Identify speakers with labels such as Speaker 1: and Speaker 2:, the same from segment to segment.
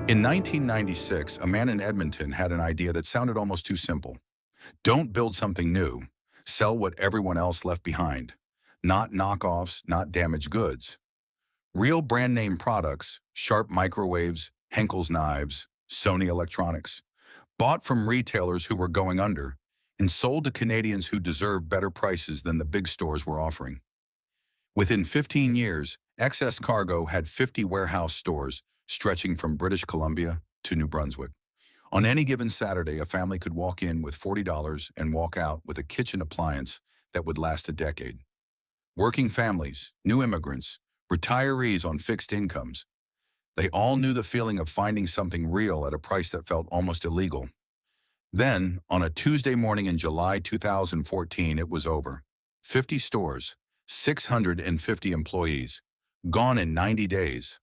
Speaker 1: In 1996, a man in Edmonton had an idea that sounded almost too simple. Don't build something new. Sell what everyone else left behind. Not knockoffs, not damaged goods. Real brand name products, Sharp microwaves, Henkel's knives, Sony electronics, bought from retailers who were going under and sold to Canadians who deserved better prices than the big stores were offering. Within 15 years, Excess Cargo had 50 warehouse stores stretching from British Columbia to New Brunswick. On any given Saturday, a family could walk in with $40 and walk out with a kitchen appliance that would last a decade. Working families, new immigrants, retirees on fixed incomes, they all knew the feeling of finding something real at a price that felt almost illegal. Then, on a Tuesday morning in July 2014, it was over. 50 stores, 650 employees, gone in 90 days.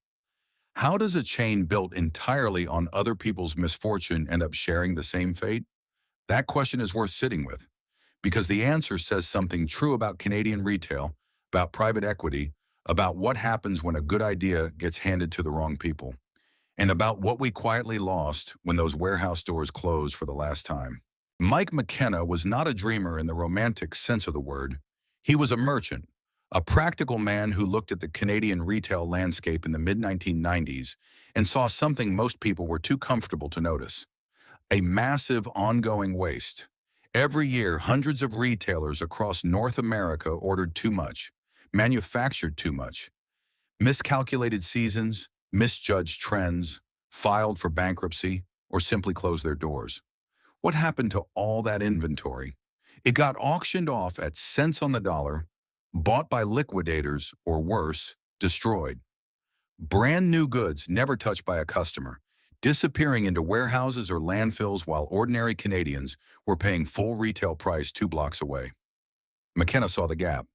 Speaker 1: How does a chain built entirely on other people's misfortune end up sharing the same fate? That question is worth sitting with, because the answer says something true about Canadian retail, about private equity, about what happens when a good idea gets handed to the wrong people, and about what we quietly lost when those warehouse doors closed for the last time. Mike McKenna was not a dreamer in the romantic sense of the word. He was a merchant, a practical man who looked at the Canadian retail landscape in the mid-1990s and saw something most people were too comfortable to notice: a massive ongoing waste. Every year, hundreds of retailers across North America ordered too much, manufactured too much, miscalculated seasons, misjudged trends, filed for bankruptcy, or simply closed their doors. What happened to all that inventory? It got auctioned off at cents on the dollar, bought by liquidators, or worse, destroyed. Brand new goods never touched by a customer, disappearing into warehouses or landfills while ordinary Canadians were paying full retail price 2 blocks away. McKenna saw the gap,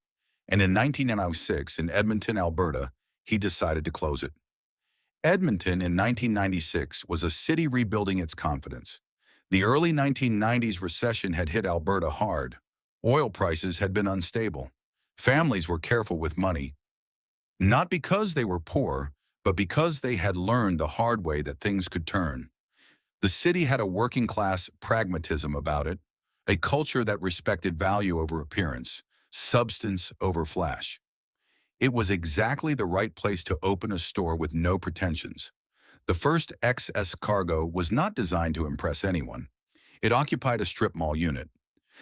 Speaker 1: and in 1906, in Edmonton, Alberta, he decided to close it. Edmonton in 1996 was a city rebuilding its confidence. The early 1990s recession had hit Alberta hard. Oil prices had been unstable. Families were careful with money, not because they were poor, but because they had learned the hard way that things could turn. The city had a working-class pragmatism about it, a culture that respected value over appearance, substance over flash. It was exactly the right place to open a store with no pretensions. The first XS Cargo was not designed to impress anyone. It occupied a strip mall unit,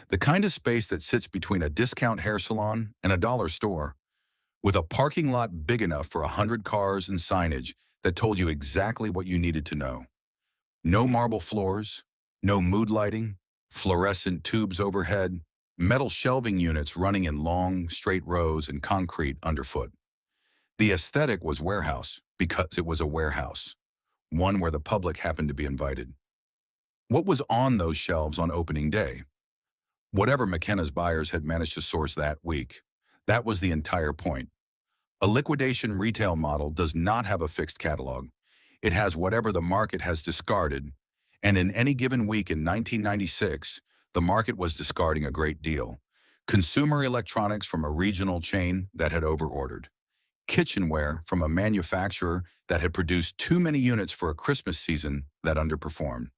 Speaker 1: the kind of space that sits between a discount hair salon and a dollar store, with a parking lot big enough for 100 cars and signage that told you exactly what you needed to know. No marble floors, no mood lighting, fluorescent tubes overhead, metal shelving units running in long, straight rows and concrete underfoot. The aesthetic was warehouse because it was a warehouse, one where the public happened to be invited. What was on those shelves on opening day? Whatever McKenna's buyers had managed to source that week. That was the entire point. A liquidation retail model does not have a fixed catalog. It has whatever the market has discarded, and in any given week in 1996, the market was discarding a great deal. Consumer electronics from a regional chain that had overordered. Kitchenware from a manufacturer that had produced too many units for a Christmas season that underperformed.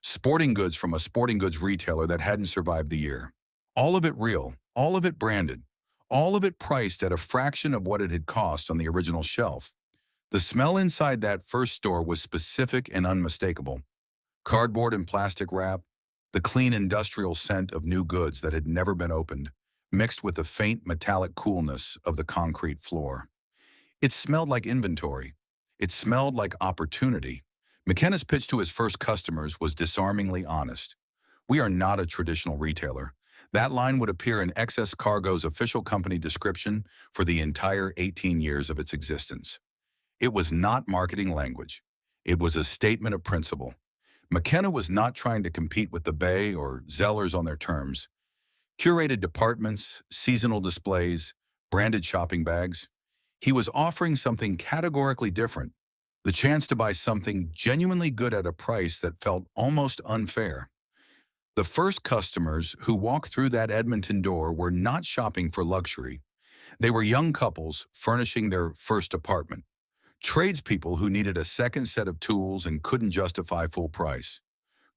Speaker 1: Sporting goods from a sporting goods retailer that hadn't survived the year. All of it real, all of it branded, all of it priced at a fraction of what it had cost on the original shelf. The smell inside that first store was specific and unmistakable. Cardboard and plastic wrap, the clean industrial scent of new goods that had never been opened, mixed with the faint metallic coolness of the concrete floor. It smelled like inventory. It smelled like opportunity. McKenna's pitch to his first customers was disarmingly honest. We are not a traditional retailer. That line would appear in XS Cargo's official company description for the entire 18 years of its existence. It was not marketing language. It was a statement of principle. McKenna was not trying to compete with the Bay or Zellers on their terms. Curated departments, seasonal displays, branded shopping bags. He was offering something categorically different, the chance to buy something genuinely good at a price that felt almost unfair. The first customers who walked through that Edmonton door were not shopping for luxury. They were young couples furnishing their first apartment, tradespeople who needed a second set of tools and couldn't justify full price,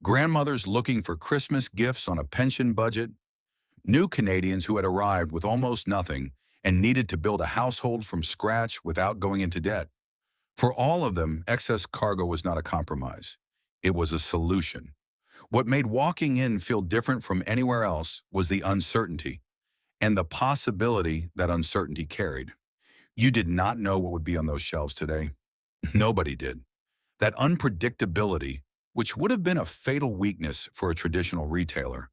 Speaker 1: grandmothers looking for Christmas gifts on a pension budget, new Canadians who had arrived with almost nothing and needed to build a household from scratch without going into debt. For all of them, excess cargo was not a compromise. It was a solution. What made walking in feel different from anywhere else was the uncertainty and the possibility that uncertainty carried. You did not know what would be on those shelves today. Nobody did. That unpredictability, which would have been a fatal weakness for a traditional retailer,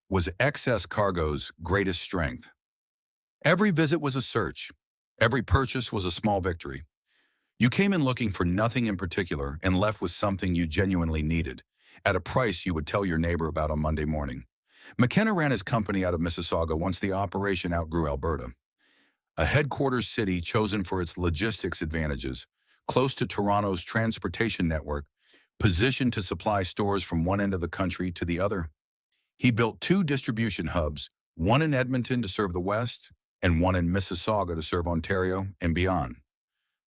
Speaker 1: was excess cargo's greatest strength. Every visit was a search. Every purchase was a small victory. You came in looking for nothing in particular and left with something you genuinely needed, at a price you would tell your neighbor about on Monday morning. McKenna ran his company out of Mississauga once the operation outgrew Alberta, a headquarters city chosen for its logistics advantages, close to Toronto's transportation network, positioned to supply stores from one end of the country to the other. He built two distribution hubs, one in Edmonton to serve the West and one in Mississauga to serve Ontario and beyond.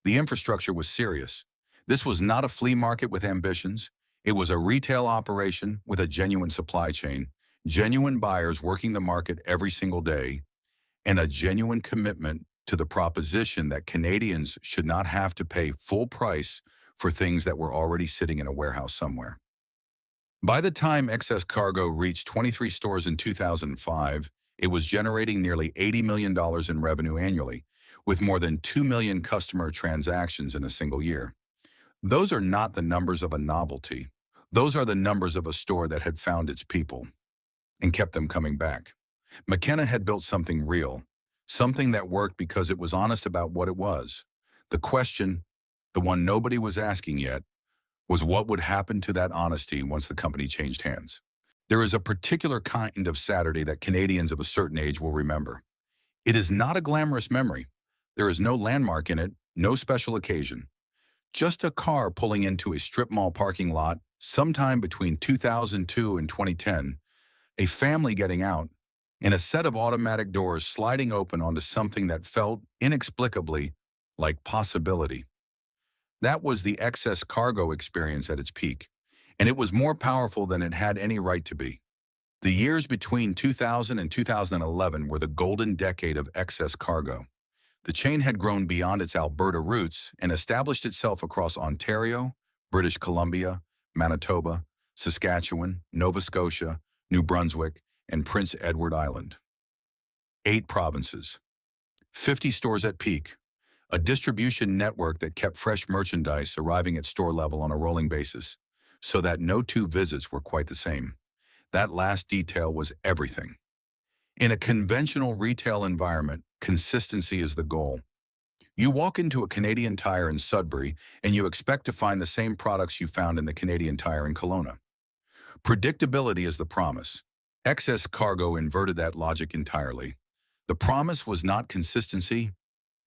Speaker 1: The infrastructure was serious. This was not a flea market with ambitions. It was a retail operation with a genuine supply chain, genuine buyers working the market every single day, and a genuine commitment to the proposition that Canadians should not have to pay full price for things that were already sitting in a warehouse somewhere. By the time excess cargo reached 23 stores in 2005, it was generating nearly $80 million in revenue annually, with more than 2 million customer transactions in a single year. Those are not the numbers of a novelty. Those are the numbers of a store that had found its people and kept them coming back. McKenna had built something real, something that worked because it was honest about what it was. The question, the one nobody was asking yet, was what would happen to that honesty once the company changed hands. There is a particular kind of Saturday that Canadians of a certain age will remember. It is not a glamorous memory. There is no landmark in it, no special occasion. Just a car pulling into a strip mall parking lot sometime between 2002 and 2010, a family getting out, and a set of automatic doors sliding open onto something that felt inexplicably like possibility. That was the excess cargo experience at its peak, and it was more powerful than it had any right to be. The years between 2000 and 2011 were the golden decade of excess cargo. The chain had grown beyond its Alberta roots and established itself across Ontario, British Columbia, Manitoba, Saskatchewan, Nova Scotia, New Brunswick, and Prince Edward Island. 8 provinces, 50 stores at peak, a distribution network that kept fresh merchandise arriving at store level on a rolling basis, so that no two visits were quite the same. That last detail was everything. In a conventional retail environment, consistency is the goal. You walk into a Canadian Tire in Sudbury and you expect to find the same products you found in the Canadian Tire in Kelowna. Predictability is the promise. Excess cargo inverted that logic entirely. The promise was not consistency,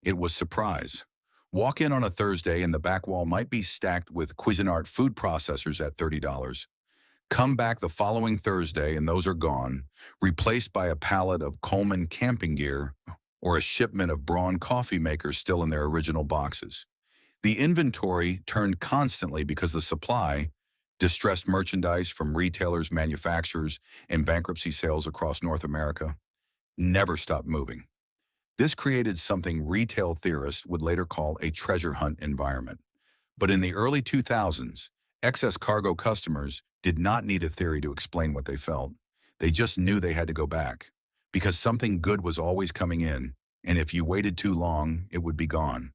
Speaker 1: it was surprise. Walk in on a Thursday and the back wall might be stacked with Cuisinart food processors at $30. Come back the following Thursday and those are gone, replaced by a pallet of Coleman camping gear or a shipment of Braun coffee makers still in their original boxes. The inventory turned constantly because the supply, distressed merchandise from retailers, manufacturers, and bankruptcy sales across North America, never stopped moving. This created something retail theorists would later call a treasure hunt environment. But in the early 2000s, excess cargo customers did not need a theory to explain what they felt. They just knew they had to go back, because something good was always coming in, and if you waited too long, it would be gone.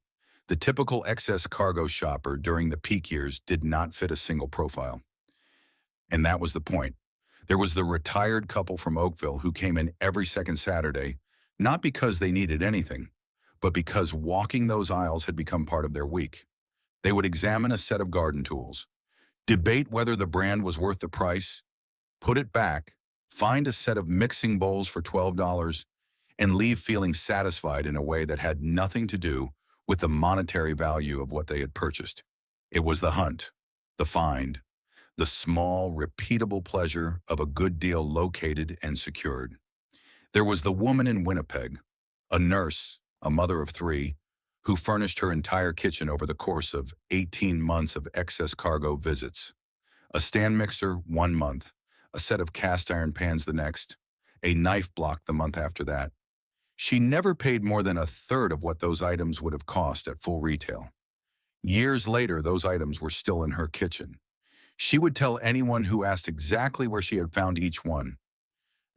Speaker 1: The typical excess cargo shopper during the peak years did not fit a single profile. And that was the point. There was the retired couple from Oakville who came in every second Saturday, not because they needed anything, but because walking those aisles had become part of their week. They would examine a set of garden tools, debate whether the brand was worth the price, put it back, find a set of mixing bowls for $12, and leave feeling satisfied in a way that had nothing to do with the monetary value of what they had purchased. It was the hunt, the find, the small, repeatable pleasure of a good deal located and secured. There was the woman in Winnipeg, a nurse, a mother of 3, who furnished her entire kitchen over the course of 18 months of excess cargo visits. A stand mixer 1 month, a set of cast iron pans the next, a knife block the month after that. She never paid more than a third of what those items would have cost at full retail. Years later, those items were still in her kitchen. She would tell anyone who asked exactly where she had found each one.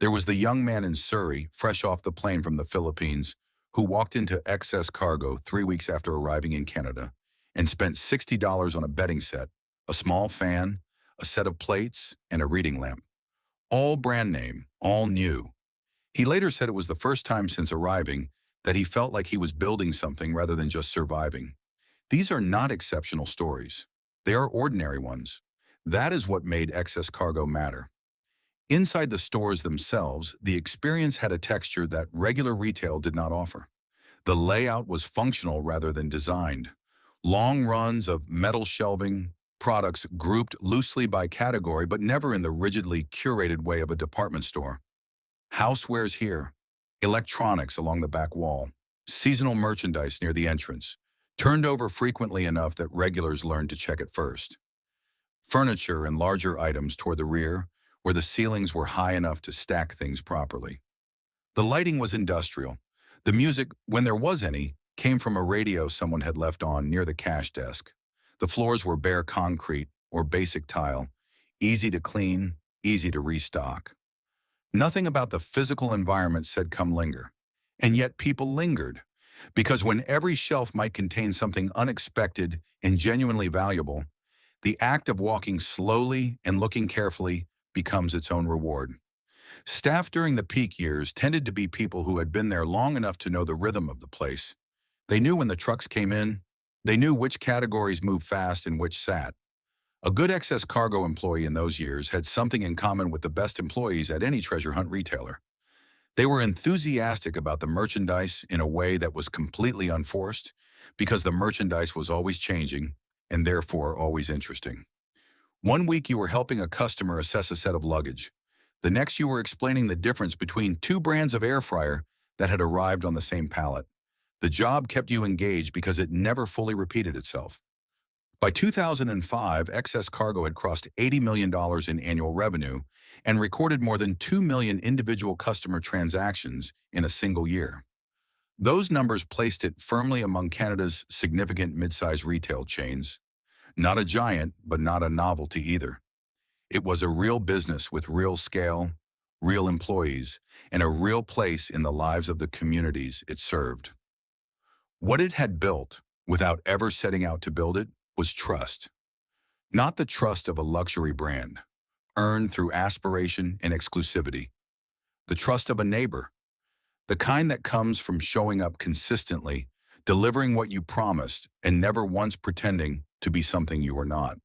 Speaker 1: There was the young man in Surrey, fresh off the plane from the Philippines, who walked into excess cargo 3 weeks after arriving in Canada and spent $60 on a bedding set, a small fan, a set of plates, and a reading lamp. All brand name, all new. He later said it was the first time since arriving that he felt like he was building something rather than just surviving. These are not exceptional stories. They are ordinary ones. That is what made excess cargo matter. Inside the stores themselves, the experience had a texture that regular retail did not offer. The layout was functional rather than designed. Long runs of metal shelving, products grouped loosely by category but never in the rigidly curated way of a department store. Housewares here, electronics along the back wall, seasonal merchandise near the entrance, turned over frequently enough that regulars learned to check it first. Furniture and larger items toward the rear, where the ceilings were high enough to stack things properly. The lighting was industrial. The music, when there was any, came from a radio someone had left on near the cash desk. The floors were bare concrete or basic tile, easy to clean, easy to restock. Nothing about the physical environment said come linger. And yet people lingered, because when every shelf might contain something unexpected and genuinely valuable, the act of walking slowly and looking carefully becomes its own reward. Staff during the peak years tended to be people who had been there long enough to know the rhythm of the place. They knew when the trucks came in. They knew which categories moved fast and which sat. A good excess cargo employee in those years had something in common with the best employees at any treasure hunt retailer. They were enthusiastic about the merchandise in a way that was completely unforced, because the merchandise was always changing and therefore always interesting. One week you were helping a customer assess a set of luggage. The next you were explaining the difference between two brands of air fryer that had arrived on the same pallet. The job kept you engaged because it never fully repeated itself. By 2005, excess cargo had crossed $80 million in annual revenue and recorded more than 2 million individual customer transactions in a single year. Those numbers placed it firmly among Canada's significant mid-size retail chains. Not a giant, but not a novelty either. It was a real business with real scale, real employees, and a real place in the lives of the communities it served. What it had built, without ever setting out to build it, was trust. Not the trust of a luxury brand, earned through aspiration and exclusivity. The trust of a neighbor, the kind that comes from showing up consistently, delivering what you promised, and never once pretending to be something you are not.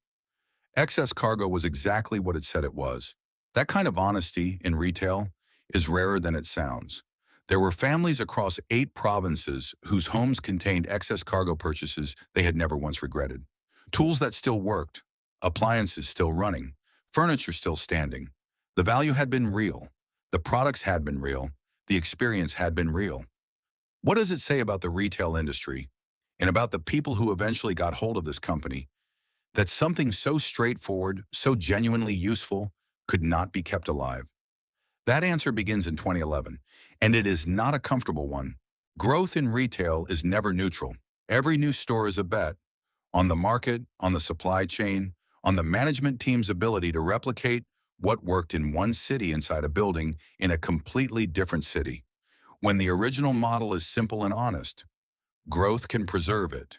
Speaker 1: Excess cargo was exactly what it said it was. That kind of honesty in retail is rarer than it sounds. There were families across 8 provinces whose homes contained excess cargo purchases they had never once regretted. Tools that still worked, appliances still running, furniture still standing. The value had been real. The products had been real. The experience had been real. What does it say about the retail industry and about the people who eventually got hold of this company that something so straightforward, so genuinely useful, could not be kept alive? That answer begins in 2011, and it is not a comfortable one. Growth in retail is never neutral. Every new store is a bet on the market, on the supply chain, on the management team's ability to replicate what worked in one city inside a building in a completely different city. When the original model is simple and honest, growth can preserve it.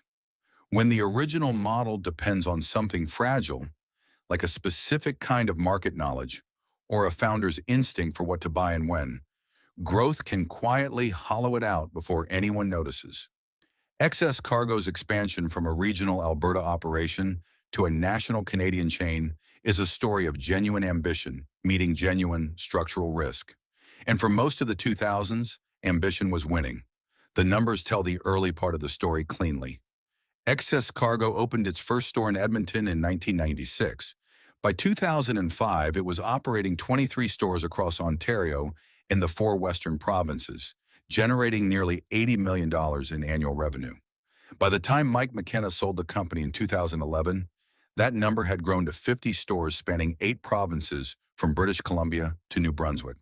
Speaker 1: When the original model depends on something fragile, like a specific kind of market knowledge or a founder's instinct for what to buy and when, growth can quietly hollow it out before anyone notices. Excess cargo's expansion from a regional Alberta operation to a national Canadian chain is a story of genuine ambition meeting genuine structural risk. And for most of the 2000s, ambition was winning. The numbers tell the early part of the story cleanly. Excess Cargo opened its first store in Edmonton in 1996. By 2005, it was operating 23 stores across Ontario in the 4 western provinces, generating nearly $80 million in annual revenue. By the time Mike McKenna sold the company in 2011, that number had grown to 50 stores spanning 8 provinces from British Columbia to New Brunswick.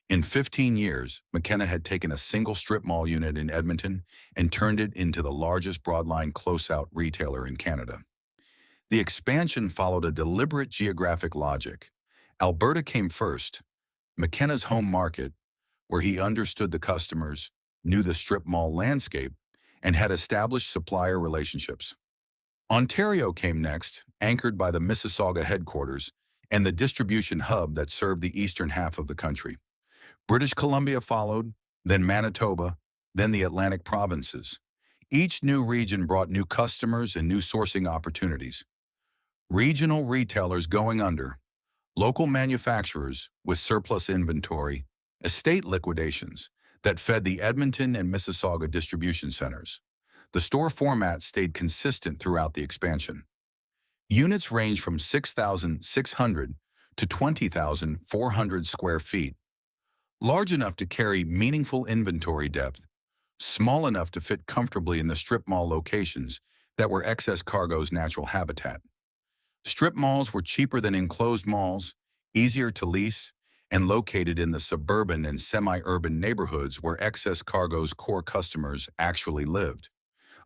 Speaker 1: In 15 years, McKenna had taken a single strip mall unit in Edmonton and turned it into the largest broadline closeout retailer in Canada. The expansion followed a deliberate geographic logic. Alberta came first, McKenna's home market, where he understood the customers, knew the strip mall landscape, and had established supplier relationships. Ontario came next, anchored by the Mississauga headquarters and the distribution hub that served the eastern half of the country. British Columbia followed, then Manitoba, then the Atlantic provinces. Each new region brought new customers and new sourcing opportunities. Regional retailers going under, local manufacturers with surplus inventory, estate liquidations that fed the Edmonton and Mississauga distribution centers. The store format stayed consistent throughout the expansion. Units range from 6,600 to 20,400 square feet, large enough to carry meaningful inventory depth, small enough to fit comfortably in the strip mall locations that were excess cargo's natural habitat. Strip malls were cheaper than enclosed malls, easier to lease, and located in the suburban and semi-urban neighborhoods where excess cargo's core customers actually lived.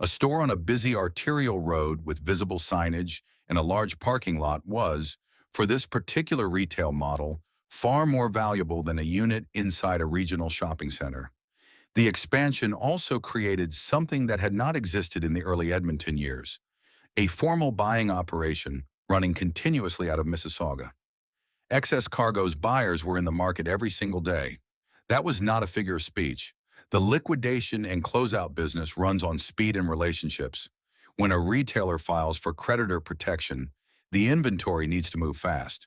Speaker 1: A store on a busy arterial road with visible signage and a large parking lot was, for this particular retail model, far more valuable than a unit inside a regional shopping center. The expansion also created something that had not existed in the early Edmonton years, a formal buying operation running continuously out of Mississauga. Excess cargo's buyers were in the market every single day. That was not a figure of speech. The liquidation and closeout business runs on speed and relationships. When a retailer files for creditor protection, the inventory needs to move fast.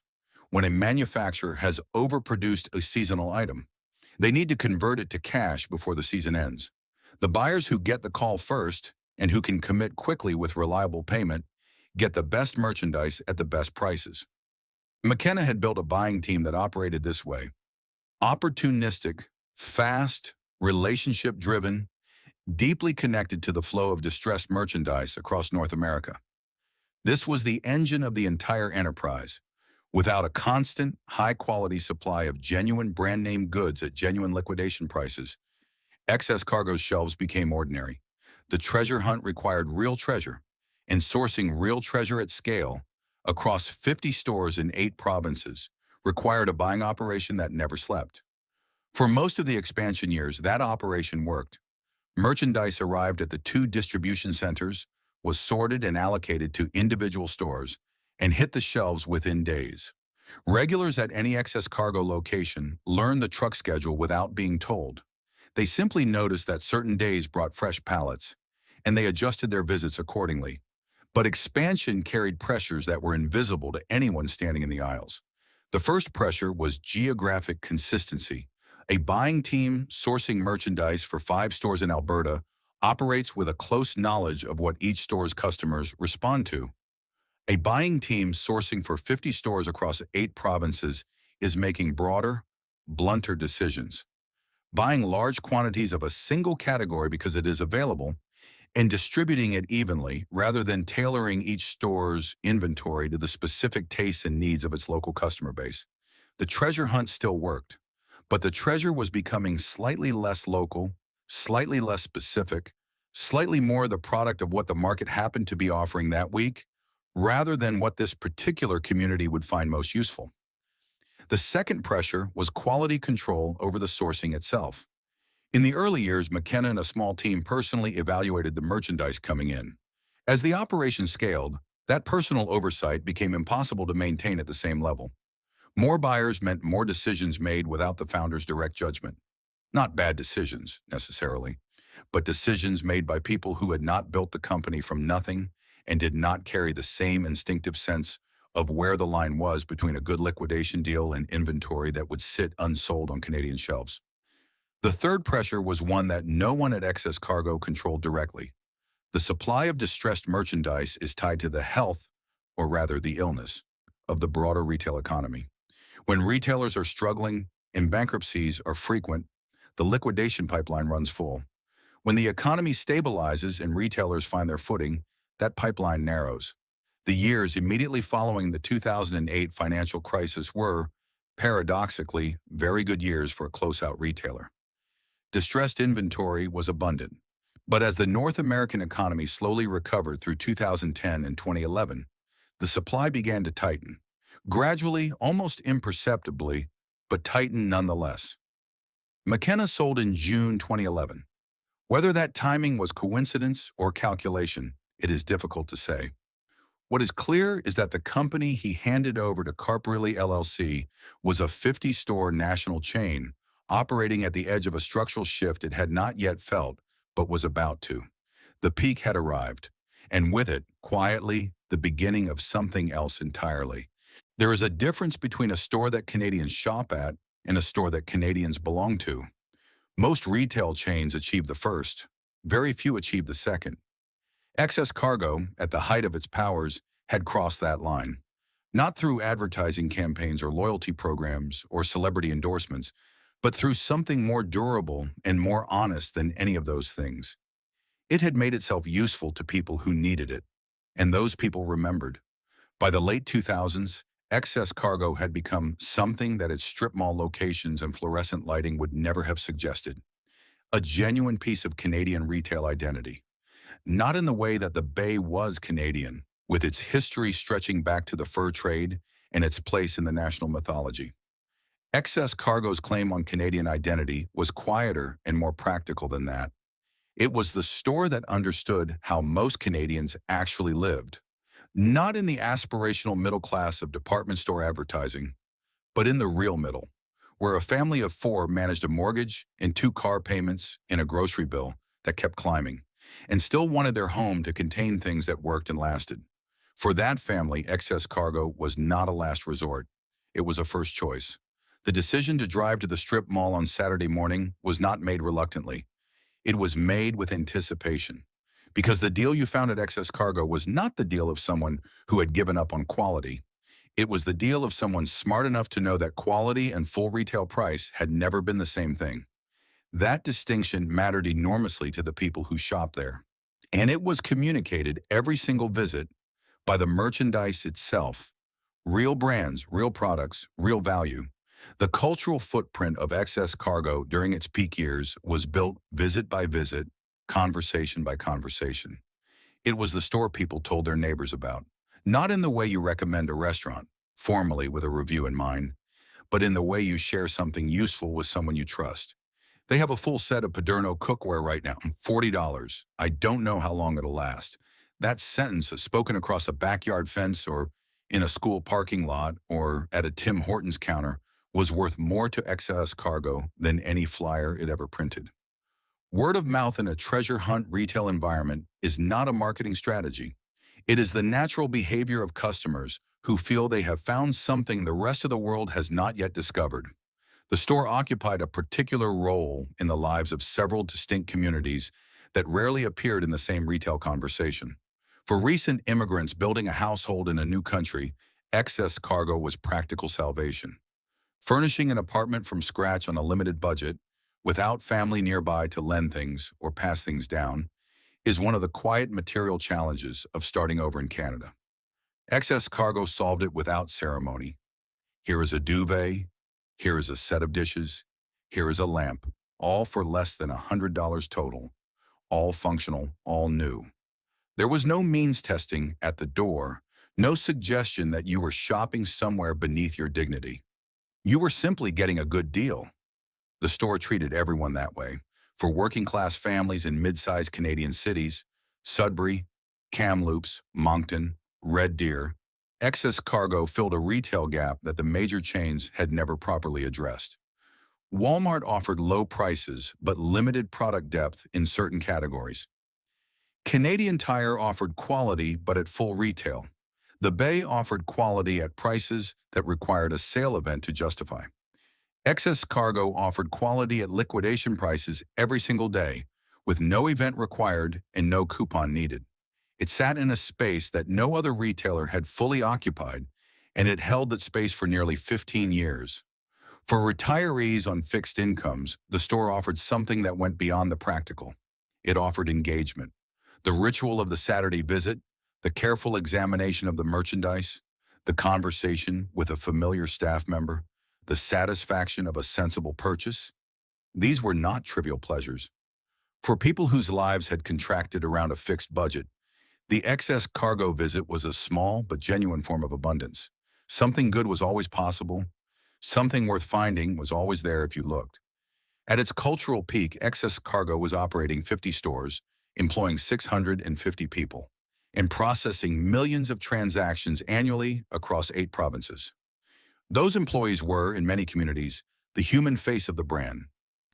Speaker 1: When a manufacturer has overproduced a seasonal item, they need to convert it to cash before the season ends. The buyers who get the call first and who can commit quickly with reliable payment get the best merchandise at the best prices. McKenna had built a buying team that operated this way: opportunistic, fast, relationship-driven, deeply connected to the flow of distressed merchandise across North America. This was the engine of the entire enterprise. Without a constant, high-quality supply of genuine brand-name goods at genuine liquidation prices, excess cargo's shelves became ordinary. The treasure hunt required real treasure, and sourcing real treasure at scale across 50 stores in 8 provinces required a buying operation that never slept. For most of the expansion years, that operation worked. Merchandise arrived at the 2 distribution centers, was sorted and allocated to individual stores, and hit the shelves within days. Regulars at any excess cargo location learned the truck schedule without being told. They simply noticed that certain days brought fresh pallets, and they adjusted their visits accordingly. But expansion carried pressures that were invisible to anyone standing in the aisles. The first pressure was geographic consistency. A buying team sourcing merchandise for 5 stores in Alberta operates with a close knowledge of what each store's customers respond to. A buying team sourcing for 50 stores across 8 provinces is making broader, blunter decisions. Buying large quantities of a single category because it is available and distributing it evenly rather than tailoring each store's inventory to the specific tastes and needs of its local customer base. The treasure hunt still worked, but the treasure was becoming slightly less local, slightly less specific, slightly more the product of what the market happened to be offering that week, rather than what this particular community would find most useful. The second pressure was quality control over the sourcing itself. In the early years, McKenna and a small team personally evaluated the merchandise coming in. As the operation scaled, that personal oversight became impossible to maintain at the same level. More buyers meant more decisions made without the founder's direct judgment. Not bad decisions, necessarily, but decisions made by people who had not built the company from nothing and did not carry the same instinctive sense of where the line was between a good liquidation deal and inventory that would sit unsold on Canadian shelves. The third pressure was one that no one at Excess Cargo controlled directly. The supply of distressed merchandise is tied to the health, or rather the illness, of the broader retail economy. When retailers are struggling and bankruptcies are frequent, the liquidation pipeline runs full. When the economy stabilizes and retailers find their footing, that pipeline narrows. The years immediately following the 2008 financial crisis were, paradoxically, very good years for a closeout retailer. Distressed inventory was abundant. But as the North American economy slowly recovered through 2010 and 2011, the supply began to tighten. Gradually, almost imperceptibly, but tightened nonetheless. McKenna sold in June 2011. Whether that timing was coincidence or calculation, it is difficult to say. What is clear is that the company he handed over to Carprilli LLC was a 50-store national chain operating at the edge of a structural shift it had not yet felt, but was about to. The peak had arrived, and with it, quietly, the beginning of something else entirely. There is a difference between a store that Canadians shop at and a store that Canadians belong to. Most retail chains achieve the first. Very few achieve the second. Excess Cargo, at the height of its powers, had crossed that line. Not through advertising campaigns or loyalty programs or celebrity endorsements, but through something more durable and more honest than any of those things. It had made itself useful to people who needed it, and those people remembered. By the late 2000s, Excess Cargo had become something that its strip mall locations and fluorescent lighting would never have suggested. A genuine piece of Canadian retail identity. Not in the way that the Bay was Canadian, with its history stretching back to the fur trade and its place in the national mythology. Excess Cargo's claim on Canadian identity was quieter and more practical than that. It was the store that understood how most Canadians actually lived, not in the aspirational middle class of department store advertising, but in the real middle, where a family of four managed a mortgage and two car payments and a grocery bill that kept climbing, and still wanted their home to contain things that worked and lasted. For that family, Excess Cargo was not a last resort. It was a first choice. The decision to drive to the strip mall on Saturday morning was not made reluctantly. It was made with anticipation. Because the deal you found at Excess Cargo was not the deal of someone who had given up on quality. It was the deal of someone smart enough to know that quality and full retail price had never been the same thing. That distinction mattered enormously to the people who shopped there. And it was communicated every single visit by the merchandise itself. Real brands, real products, real value. The cultural footprint of Excess Cargo during its peak years was built visit by visit, conversation by conversation. It was the store people told their neighbors about, not in the way you recommend a restaurant, formally with a review in mind, but in the way you share something useful with someone you trust. They have a full set of Paderno cookware right now, $40. I don't know how long it'll last. That sentence is spoken across a backyard fence or in a school parking lot or at a Tim Hortons counter was worth more to Excess Cargo than any flyer it ever printed. Word of mouth in a treasure hunt retail environment is not a marketing strategy. It is the natural behavior of customers who feel they have found something the rest of the world has not yet discovered. The store occupied a particular role in the lives of several distinct communities that rarely appeared in the same retail conversation. For recent immigrants building a household in a new country, Excess Cargo was practical salvation. Furnishing an apartment from scratch on a limited budget, without family nearby to lend things or pass things down, is one of the quiet material challenges of starting over in Canada. Excess Cargo solved it without ceremony. Here is a duvet, here is a set of dishes, here is a lamp, all for less than $100 total, all functional, all new. There was no means testing at the door, no suggestion that you were shopping somewhere beneath your dignity. You were simply getting a good deal. The store treated everyone that way. For working-class families in mid-sized Canadian cities, Sudbury, Kamloops, Moncton, Red Deer, Excess Cargo filled a retail gap that the major chains had never properly addressed. Walmart offered low prices but limited product depth in certain categories. Canadian Tire offered quality but at full retail. The Bay offered quality at prices that required a sale event to justify. Excess Cargo offered quality at liquidation prices every single day, with no event required and no coupon needed. It sat in a space that no other retailer had fully occupied, and it held that space for nearly 15 years. For retirees on fixed incomes, the store offered something that went beyond the practical. It offered engagement. The ritual of the Saturday visit, the careful examination of the merchandise, the conversation with a familiar staff member, the satisfaction of a sensible purchase. These were not trivial pleasures. For people whose lives had contracted around a fixed budget, the excess cargo visit was a small but genuine form of abundance. Something good was always possible. Something worth finding was always there if you looked. At its cultural peak, excess cargo was operating 50 stores, employing 650 people, and processing millions of transactions annually across 8 provinces. Those employees were, in many communities, the human face of the brand.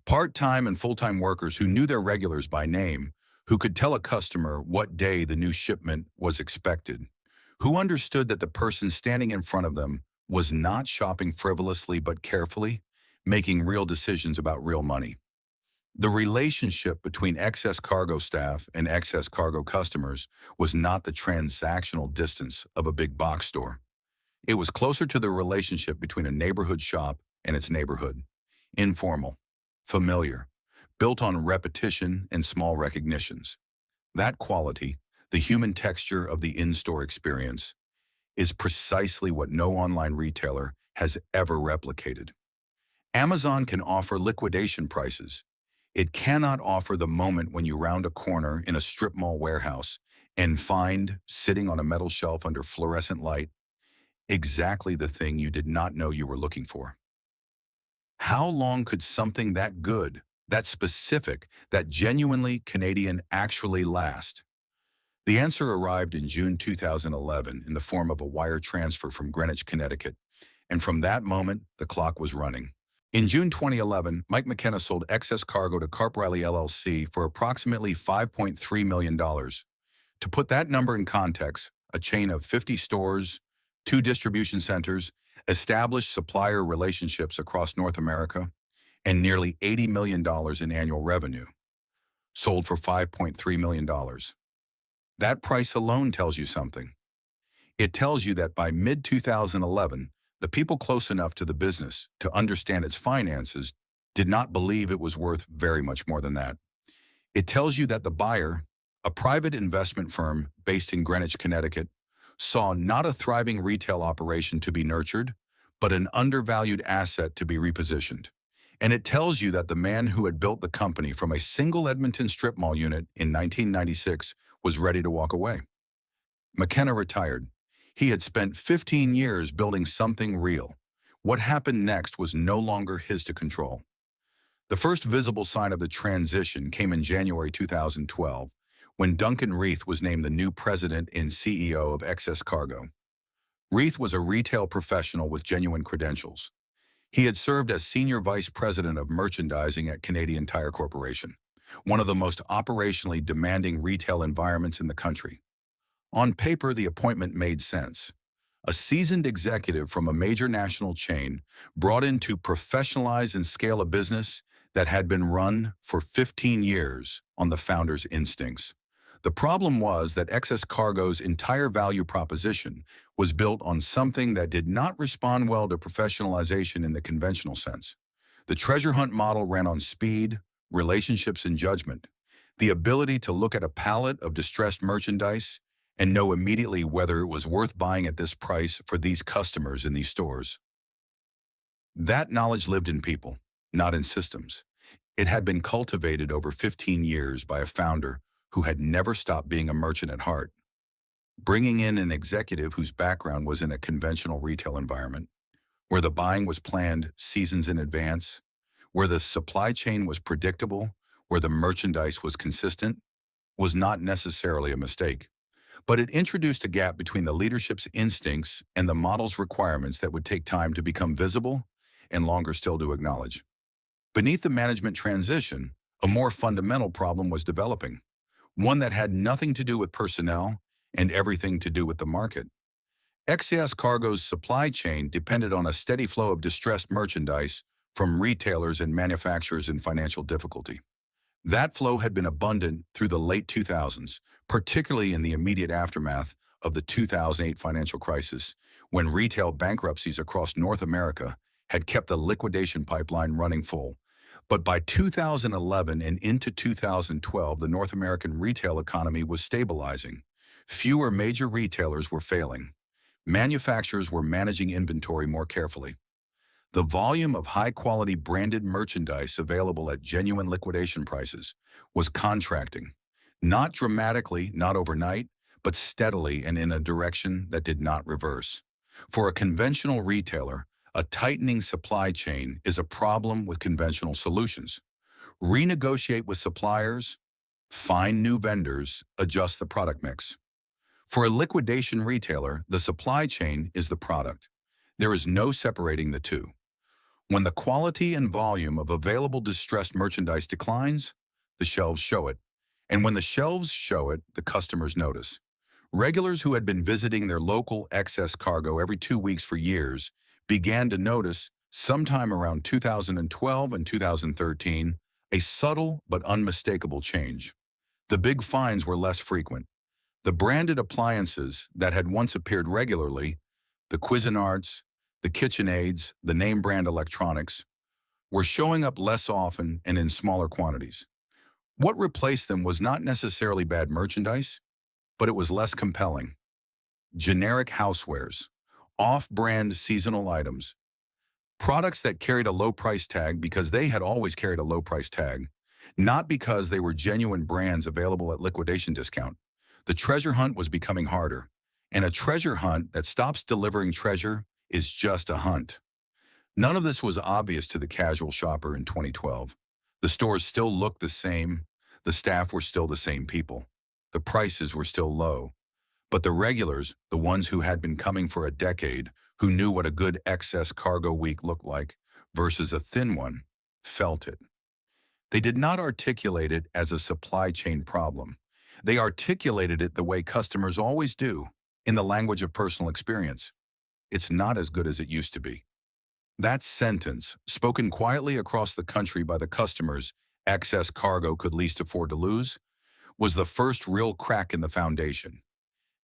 Speaker 1: Part-time and full-time workers who knew their regulars by name, who could tell a customer what day the new shipment was expected, who understood that the person standing in front of them was not shopping frivolously but carefully, making real decisions about real money. The relationship between excess cargo staff and excess cargo customers was not the transactional distance of a big box store. It was closer to the relationship between a neighborhood shop and its neighborhood. Informal, familiar, built on repetition and small recognitions. That quality, the human texture of the in-store experience, is precisely what no online retailer has ever replicated. Amazon can offer liquidation prices. It cannot offer the moment when you round a corner in a strip mall warehouse and find, sitting on a metal shelf under fluorescent light, exactly the thing you did not know you were looking for. How long could something that good, that specific, that genuinely Canadian actually last? The answer arrived in June 2011 in the form of a wire transfer from Greenwich, Connecticut, and from that moment, the clock was running. In June 2011, Mike McKenna sold excess cargo to Carp Riley LLC for approximately $5.3 million. To put that number in context, a chain of 50 stores, 2 distribution centers, established supplier relationships across North America, and nearly $80 million in annual revenue, sold for $5.3 million. That price alone tells you something. It tells you that by mid-2011, the people close enough to the business to understand its finances did not believe it was worth very much more than that. It tells you that the buyer, a private investment firm based in Greenwich, Connecticut, saw not a thriving retail operation to be nurtured, but an undervalued asset to be repositioned. And it tells you that the man who had built the company from a single Edmonton strip mall unit in 1996 was ready to walk away. McKenna retired. He had spent 15 years building something real. What happened next was no longer his to control. The first visible sign of the transition came in January 2012, when Duncan Reith was named the new president and CEO of Excess Cargo. Reith was a retail professional with genuine credentials. He had served as senior vice president of merchandising at Canadian Tire Corporation, one of the most operationally demanding retail environments in the country. On paper, the appointment made sense. A seasoned executive from a major national chain brought in to professionalize and scale a business that had been run for 15 years on the founder's instincts. The problem was that Excess Cargo's entire value proposition was built on something that did not respond well to professionalization in the conventional sense. The treasure hunt model ran on speed, relationships, and judgment. The ability to look at a pallet of distressed merchandise and know immediately whether it was worth buying at this price for these customers in these stores. That knowledge lived in people, not in systems. It had been cultivated over 15 years by a founder who had never stopped being a merchant at heart. Bringing in an executive whose background was in a conventional retail environment, where the buying was planned seasons in advance, where the supply chain was predictable, where the merchandise was consistent, was not necessarily a mistake. But it introduced a gap between the leadership's instincts and the model's requirements that would take time to become visible and longer still to acknowledge. Beneath the management transition, a more fundamental problem was developing, one that had nothing to do with personnel and everything to do with the market. Excess Cargo's supply chain depended on a steady flow of distressed merchandise from retailers and manufacturers in financial difficulty. That flow had been abundant through the late 2000s, particularly in the immediate aftermath of the 2008 financial crisis, when retail bankruptcies across North America had kept the liquidation pipeline running full. But by 2011 and into 2012, the North American retail economy was stabilizing. Fewer major retailers were failing. Manufacturers were managing inventory more carefully. The volume of high-quality branded merchandise available at genuine liquidation prices was contracting. Not dramatically, not overnight, but steadily and in a direction that did not reverse. For a conventional retailer, a tightening supply chain is a problem with conventional solutions. Renegotiate with suppliers, find new vendors, adjust the product mix. For a liquidation retailer, the supply chain is the product. There is no separating the two. When the quality and volume of available distressed merchandise declines, the shelves show it. And when the shelves show it, the customers notice. Regulars who had been visiting their local excess cargo every 2 weeks for years began to notice, sometime around 2012 and 2013, a subtle but unmistakable change. The big finds were less frequent. The branded appliances that had once appeared regularly, the Cuisinarts, the KitchenAids, the name brand electronics, were showing up less often and in smaller quantities. What replaced them was not necessarily bad merchandise, but it was less compelling. Generic housewares, off-brand seasonal items, products that carried a low price tag because they had always carried a low price tag, not because they were genuine brands available at liquidation discount. The treasure hunt was becoming harder, and a treasure hunt that stops delivering treasure is just a hunt. None of this was obvious to the casual shopper in 2012. The stores still looked the same, the staff were still the same people, the prices were still low. But the regulars, the ones who had been coming for a decade, who knew what a good excess cargo week looked like versus a thin one, felt it. They did not articulate it as a supply chain problem. They articulated it the way customers always do, in the language of personal experience. It's not as good as it used to be. That sentence, spoken quietly across the country by the customers excess cargo could least afford to lose, was the first real crack in the foundation.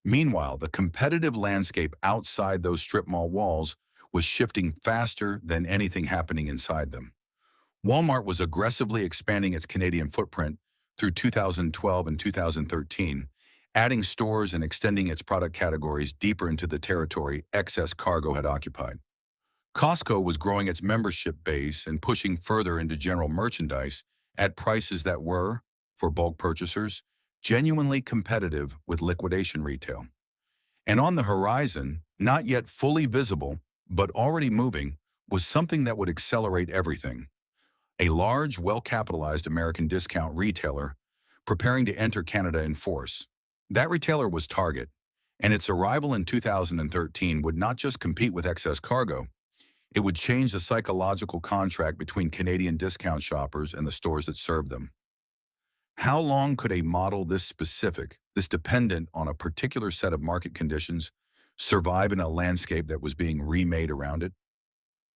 Speaker 1: Meanwhile, the competitive landscape outside those strip mall walls was shifting faster than anything happening inside them. Walmart was aggressively expanding its Canadian footprint through 2012 and 2013, adding stores and extending its product categories deeper into the territory excess cargo had occupied. Costco was growing its membership base and pushing further into general merchandise at prices that were, for bulk purchasers, genuinely competitive with liquidation retail. And on the horizon, not yet fully visible, but already moving, was something that would accelerate everything. A large, well-capitalized American discount retailer preparing to enter Canada in force. That retailer was Target, and its arrival in 2013 would not just compete with excess cargo, it would change the psychological contract between Canadian discount shoppers and the stores that served them. How long could a model this specific, this dependent on a particular set of market conditions, survive in a landscape that was being remade around it?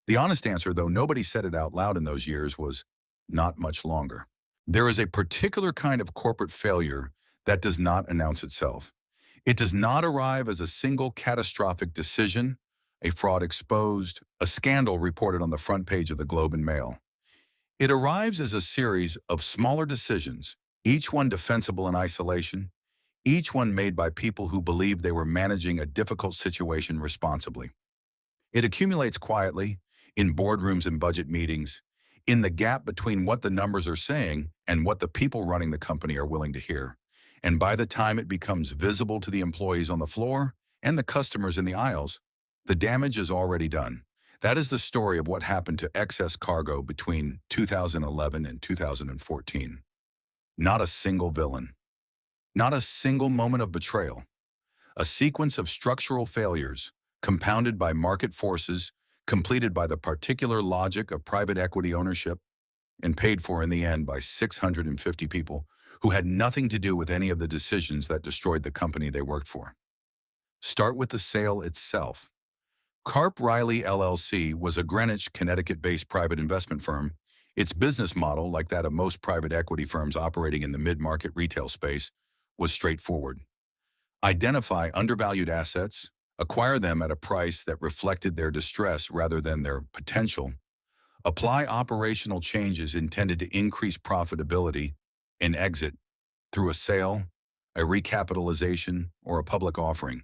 Speaker 1: The honest answer, though nobody said it out loud in those years, was not much longer. There is a particular kind of corporate failure that does not announce itself. It does not arrive as a single catastrophic decision, a fraud exposed, a scandal reported on the front page of the Globe and Mail. It arrives as a series of smaller decisions, each one defensible in isolation, each one made by people who believed they were managing a difficult situation responsibly. It accumulates quietly, in boardrooms and budget meetings, in the gap between what the numbers are saying and what the people running the company are willing to hear. And by the time it becomes visible to the employees on the floor and the customers in the aisles, the damage is already done. That is the story of what happened to excess cargo between 2011 and 2014. Not a single villain. Not a single moment of betrayal. A sequence of structural failures, compounded by market forces, completed by the particular logic of private equity ownership, and paid for in the end by 650 people who had nothing to do with any of the decisions that destroyed the company they worked for. Start with the sale itself. Carp Riley LLC was a Greenwich, Connecticut-based private investment firm. Its business model, like that of most private equity firms operating in the mid-market retail space, was straightforward. Identify undervalued assets, acquire them at a price that reflected their distress rather than their potential, Apply operational changes intended to increase profitability and exit through a sale, a recapitalization, or a public offering,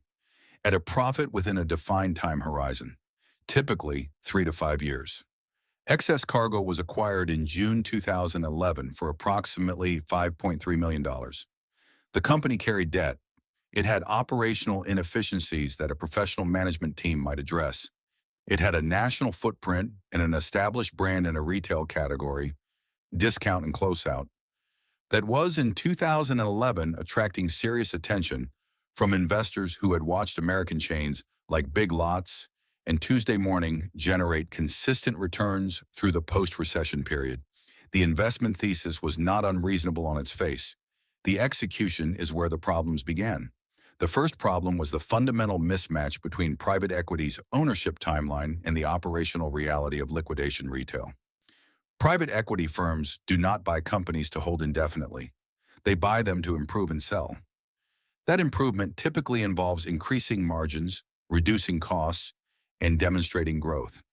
Speaker 1: at a profit within a defined time horizon, typically 3 to 5 years. Excess Cargo was acquired in June 2011 for approximately $5.3 million. The company carried debt. It had operational inefficiencies that a professional management team might address. It had a national footprint and an established brand in a retail category, discount and closeout, that was in 2011 attracting serious attention from investors who had watched American chains like Big Lots and Tuesday Morning generate consistent returns through the post-recession period. The investment thesis was not unreasonable on its face. The execution is where the problems began. The first problem was the fundamental mismatch between private equity's ownership timeline and the operational reality of liquidation retail. Private equity firms do not buy companies to hold indefinitely. They buy them to improve and sell. That improvement typically involves increasing margins, reducing costs, and demonstrating growth,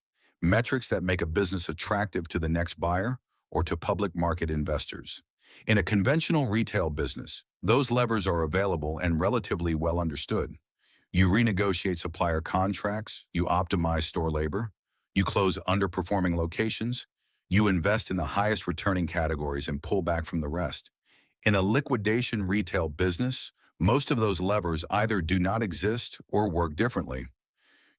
Speaker 1: metrics that make a business attractive to the next buyer or to public market investors. In a conventional retail business, those levers are available and relatively well understood. You renegotiate supplier contracts, you optimize store labor, you close underperforming locations, you invest in the highest returning categories and pull back from the rest. In a liquidation retail business, most of those levers either do not exist or work differently.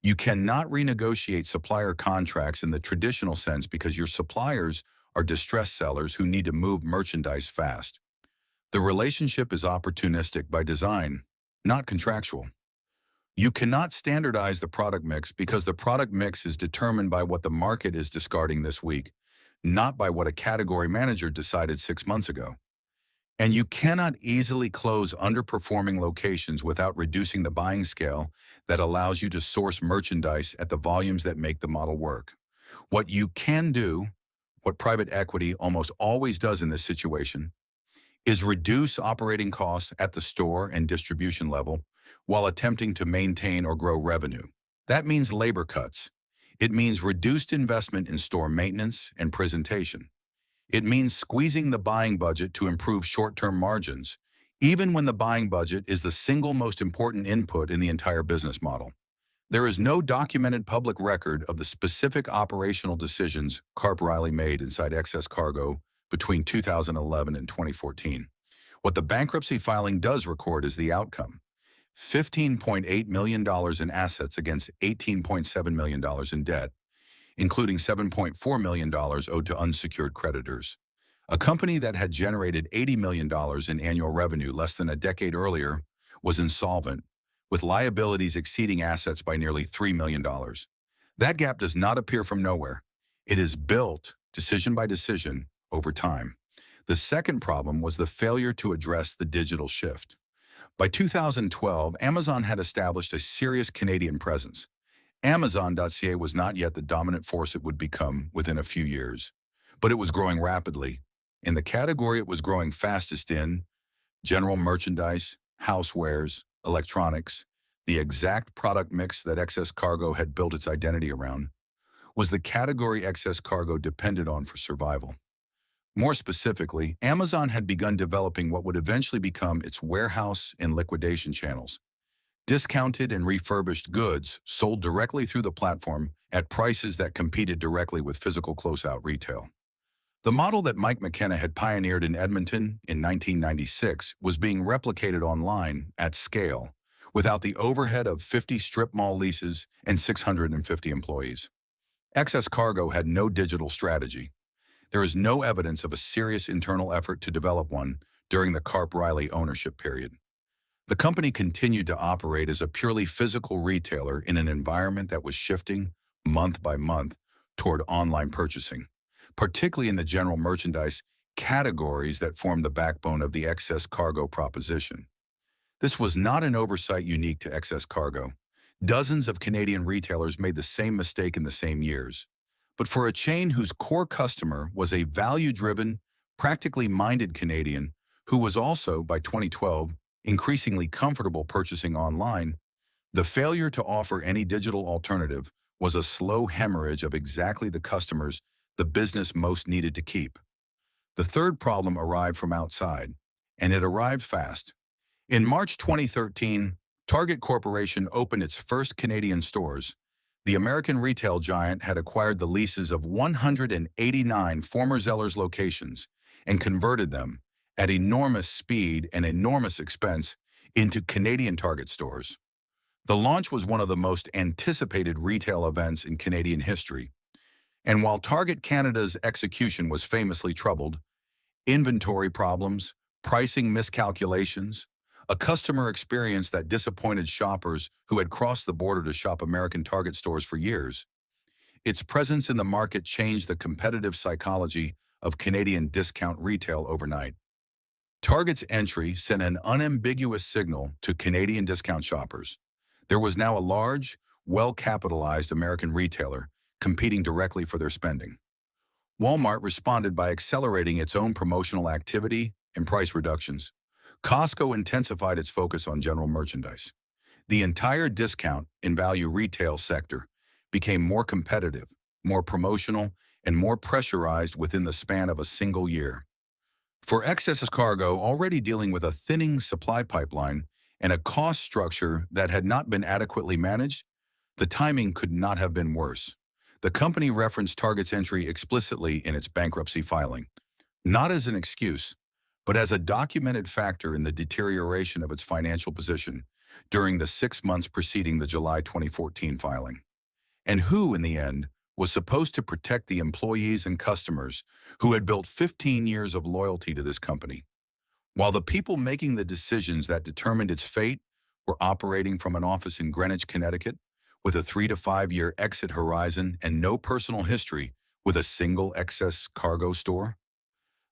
Speaker 1: You cannot renegotiate supplier contracts in the traditional sense because your suppliers are distressed sellers who need to move merchandise fast. The relationship is opportunistic by design, not contractual. You cannot standardize the product mix because the product mix is determined by what the market is discarding this week, not by what a category manager decided 6 months ago. And you cannot easily close underperforming locations without reducing the buying scale that allows you to source merchandise at the volumes that make the model work. What you can do, what private equity almost always does in this situation, is reduce operating costs at the store and distribution level while attempting to maintain or grow revenue. That means labor cuts. It means reduced investment in store maintenance and presentation. It means squeezing the buying budget to improve short-term margins, even when the buying budget is the single most important input in the entire business model. There is no documented public record of the specific operational decisions Carp Riley made inside Excess Cargo between 2011 and 2014. What the bankruptcy filing does record is the outcome: $15.8 million in assets against $18.7 million in debt, including $7.4 million owed to unsecured creditors. A company that had generated $80 million in annual revenue less than a decade earlier was insolvent, with liabilities exceeding assets by nearly $3 million. That gap does not appear from nowhere. It is built, decision by decision, over time. The second problem was the failure to address the digital shift. By 2012, Amazon had established a serious Canadian presence. Amazon.ca was not yet the dominant force it would become within a few years, but it was growing rapidly. In the category it was growing fastest in, general merchandise, housewares, electronics, the exact product mix that Excess Cargo had built its identity around, was the category Excess Cargo depended on for survival. More specifically, Amazon had begun developing what would eventually become its warehouse and liquidation channels. Discounted and refurbished goods sold directly through the platform at prices that competed directly with physical closeout retail. The model that Mike McKenna had pioneered in Edmonton in 1996 was being replicated online at scale, without the overhead of 50 strip mall leases and 650 employees. Excess Cargo had no digital strategy. There is no evidence of a serious internal effort to develop one during the Carp Riley ownership period. The company continued to operate as a purely physical retailer in an environment that was shifting, month by month, toward online purchasing, particularly in the general merchandise categories that form the backbone of the Excess Cargo proposition. This was not an oversight unique to Excess Cargo. Dozens of Canadian retailers made the same mistake in the same years. But for a chain whose core customer was a value-driven, practically minded Canadian who was also, by 2012, increasingly comfortable purchasing online, the failure to offer any digital alternative was a slow hemorrhage of exactly the customers the business most needed to keep. The third problem arrived from outside, and it arrived fast. In March 2013, Target Corporation opened its first Canadian stores. The American retail giant had acquired the leases of 189 former Zellers locations and converted them, at enormous speed and enormous expense, into Canadian Target stores. The launch was one of the most anticipated retail events in Canadian history, and while Target Canada's execution was famously troubled, inventory problems, pricing miscalculations, a customer experience that disappointed shoppers who had crossed the border to shop American Target stores for years, its presence in the market changed the competitive psychology of Canadian discount retail overnight. Target's entry sent an unambiguous signal to Canadian discount shoppers. There was now a large, well-capitalized American retailer competing directly for their spending. Walmart responded by accelerating its own promotional activity and price reductions. Costco intensified its focus on general merchandise. The entire discount in value retail sector became more competitive, more promotional, and more pressurized within the span of a single year. For excess cargo already dealing with a thinning supply pipeline and a cost structure that had not been adequately managed, the timing could not have been worse. The company referenced Target's entry explicitly in its bankruptcy filing, not as an excuse, but as a documented factor in the deterioration of its financial position during the 6 months preceding the July 2014 filing. And who, in the end, was supposed to protect the employees and customers who had built 15 years of loyalty to this company? While the people making the decisions that determined its fate were operating from an office in Greenwich, Connecticut, with a 3 to 5 year exit horizon and no personal history with a single excess cargo store?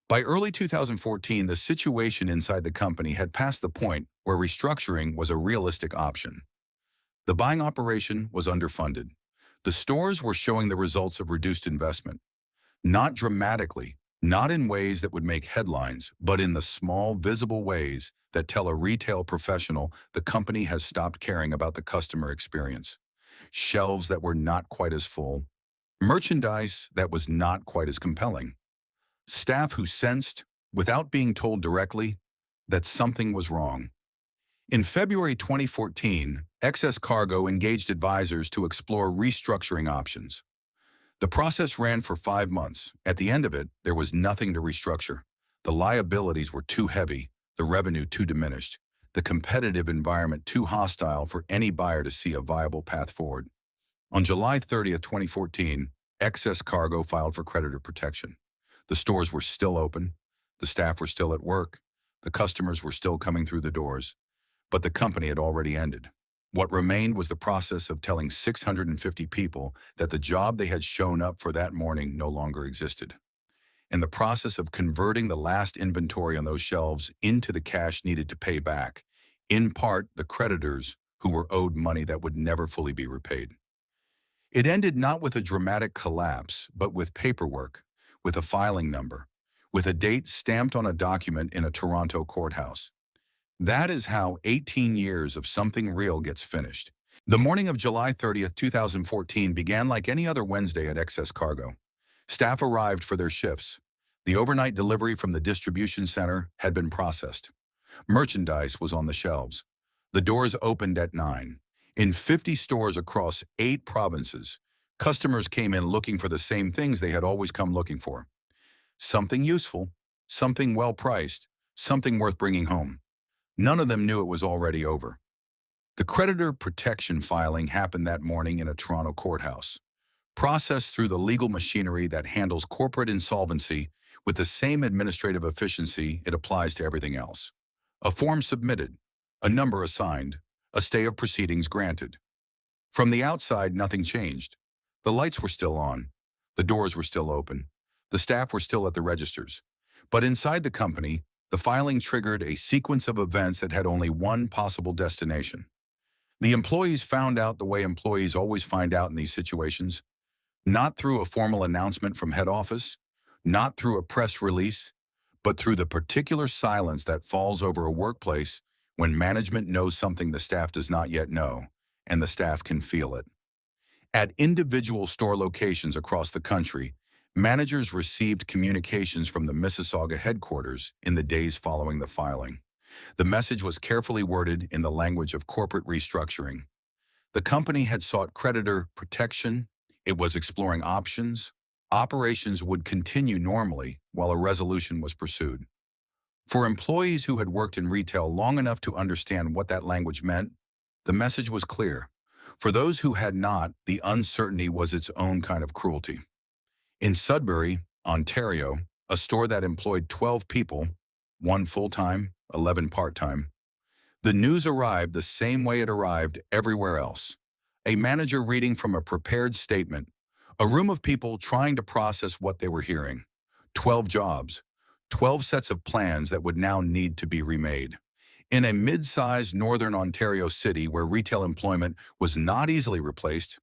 Speaker 1: By early 2014, the situation inside the company had passed the point where restructuring was a realistic option. The buying operation was underfunded. The stores were showing the results of reduced investment. Not dramatically, not in ways that would make headlines, but in the small, visible ways that tell a retail professional the company has stopped caring about the customer experience. Shelves that were not quite as full. Merchandise that was not quite as compelling. Staff who sensed, without being told directly, that something was wrong. In February 2014, Excess Cargo engaged advisors to explore restructuring options. The process ran for 5 months. At the end of it, there was nothing to restructure. The liabilities were too heavy, the revenue too diminished, the competitive environment too hostile for any buyer to see a viable path forward. On July 30, 2014, Excess Cargo filed for creditor protection. The stores were still open, the staff were still at work, the customers were still coming through the doors, but the company had already ended. What remained was the process of telling 650 people that the job they had shown up for that morning no longer existed, and the process of converting the last inventory on those shelves into the cash needed to pay back, in part, the creditors who were owed money that would never fully be repaid. It ended not with a dramatic collapse, but with paperwork, with a filing number, with a date stamped on a document in a Toronto courthouse. That is how 18 years of something real gets finished. The morning of July 30th, 2014 began like any other Wednesday at Excess Cargo. Staff arrived for their shifts. The overnight delivery from the distribution center had been processed. Merchandise was on the shelves. The doors opened at 9. In 50 stores across 8 provinces, customers came in looking for the same things they had always come looking for. Something useful, something well-priced, something worth bringing home. None of them knew it was already over. The creditor protection filing happened that morning in a Toronto courthouse, processed through the legal machinery that handles corporate insolvency with the same administrative efficiency it applies to everything else. A form submitted, a number assigned, a stay of proceedings granted. From the outside, nothing changed. The lights were still on, the doors were still open, the staff were still at the registers. But inside the company, the filing triggered a sequence of events that had only one possible destination. The employees found out the way employees always find out in these situations, not through a formal announcement from head office, not through a press release, but through the particular silence that falls over a workplace when management knows something the staff does not yet know, and the staff can feel it. At individual store locations across the country, Managers received communications from the Mississauga headquarters in the days following the filing. The message was carefully worded in the language of corporate restructuring. The company had sought creditor protection. It was exploring options. Operations would continue normally while a resolution was pursued. For employees who had worked in retail long enough to understand what that language meant, the message was clear. For those who had not, the uncertainty was its own kind of cruelty. In Sudbury, Ontario, a store that employed 12 people, 1 full-time, 11 part-time, the news arrived the same way it arrived everywhere else. A manager reading from a prepared statement, a room of people trying to process what they were hearing. 12 jobs, 12 sets of plans that would now need to be remade. In a mid-sized northern Ontario city where retail employment was not easily replaced,